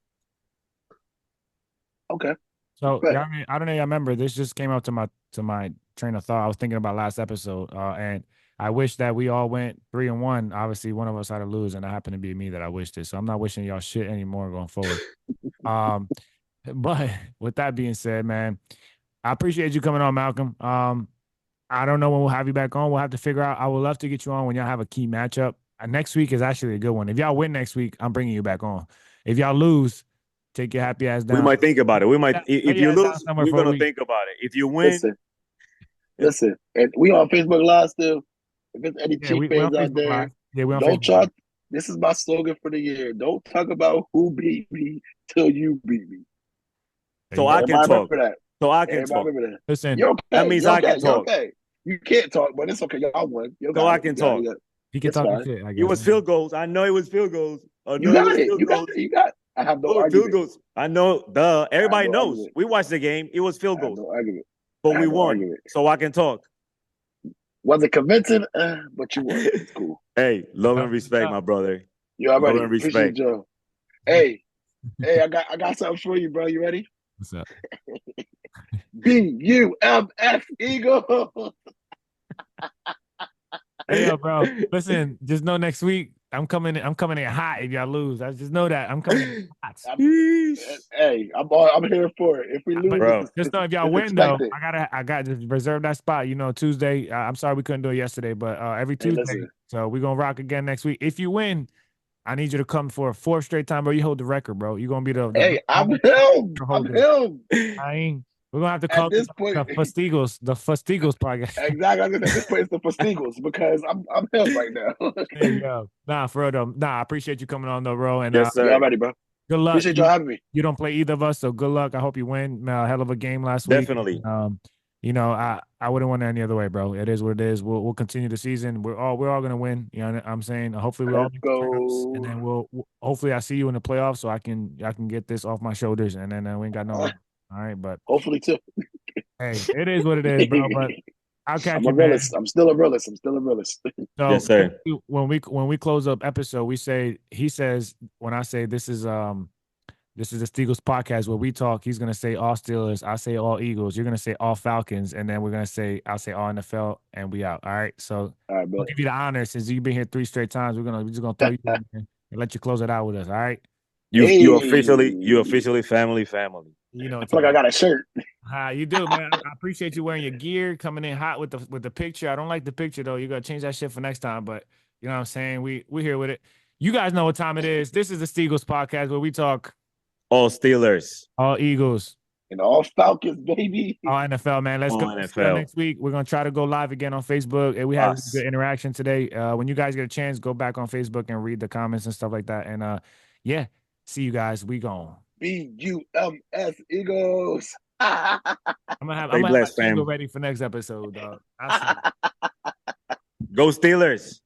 S3: Okay.
S1: So I don't know. I remember this just came out to my train of thought. I was thinking about last episode, and I wish that we all went 3-1. Obviously, one of us had to lose, and it happened to be me that I wished it. So I'm not wishing y'all shit anymore going forward. But with that being said, man, I appreciate you coming on, Malcolm. I don't know when we'll have you back on. We'll have to figure out. I would love to get you on when y'all have a key matchup. Next week is actually a good one. If y'all win next week, I'm bringing you back on. If y'all lose, take your happy ass down.
S2: We might think about it. We might. If you lose, we're gonna think about it. If you win,
S3: listen, and we on Facebook Live still. If there's any Chief fans out there, don't talk. This is my slogan for the year. Don't talk about who beat me till you beat me.
S2: So I can talk. So I can talk.
S1: Listen,
S2: that means I can talk.
S3: You can't talk, but it's okay. Y'all won.
S2: So I can talk.
S1: He can talk shit.
S2: It was field goals. I know it was field goals.
S3: You got it. You got it. I have no argument.
S2: Field goals. I know. Everybody knows. Argument. We watched the game. It was field goals.
S3: No argument.
S2: But we won. So I can talk.
S3: Wasn't convincing, but you won. It's cool.
S2: Hey, love and respect, my brother.
S3: You already appreciate Joe. Hey, I got something for you, bro. You ready?
S1: What's up?
S3: BUMF Eagles.
S1: Hey, bro. Listen, just know next week I'm coming in hot if y'all lose. I just know that I'm coming in hot.
S3: Hey, I'm here for it. If we lose,
S1: bro, just know if y'all win though, I got to reserve that spot. Tuesday. I'm sorry we couldn't do it yesterday, but every Tuesday. So we're gonna rock again next week. If you win, I need you to come for a 4th straight time, bro. You hold the record, bro. You're gonna be the
S3: hey, I'm him.
S1: We're gonna have to call this point the Fastigos podcast.
S3: Exactly. At this point, it's the Fastigos because I'm him right now.
S1: There you go. Nah, for real though. Nah, I appreciate you coming on though, bro. And
S3: yes, sir. Ready, bro.
S1: Good luck.
S3: Appreciate you having me.
S1: You don't play either of us, so good luck. I hope you win. Hell of a game last week.
S2: Definitely.
S1: I wouldn't want it any other way, bro. It is what it is. We'll continue the season. We're all gonna win. You know what I'm saying? Hopefully we all
S3: go.
S1: And then we'll hopefully I see you in the playoffs so I can get this off my shoulders and then we ain't got no all right, but
S3: hopefully too.
S1: Hey, it is what it is, bro. But I'll catch you,
S3: man. I'm still a realist.
S1: So
S2: yes, sir.
S1: When we close up episode, he says when I say this is the Steagles podcast where we talk, he's gonna say all Steelers, I say all Eagles, you're gonna say all Falcons, and then I'll say all NFL, and we out. All right. So
S3: I'll
S1: give you the honor since you've been here 3 straight times. We're just gonna throw you in and let you close it out with us. All right.
S2: You officially family.
S3: I feel like I got a shirt.
S1: You do, man. I appreciate you wearing your gear, coming in hot with the picture. I don't like the picture though. You gotta change that shit for next time. But you know what I'm saying? We're here with it. You guys know what time it is. This is the Steagles podcast where we talk
S2: All Steelers.
S1: All Eagles.
S3: And all Falcons, baby.
S1: All NFL, man. Let's go.
S2: NFL.
S1: See you next week. We're gonna try to go live again on Facebook. And we had good interaction today. When you guys get a chance, go back on Facebook and read the comments and stuff like that. And yeah, see you guys. We gone.
S3: BUMS Eagles.
S1: I'm gonna have my jingle ready for next episode, dog.
S2: Go Steelers.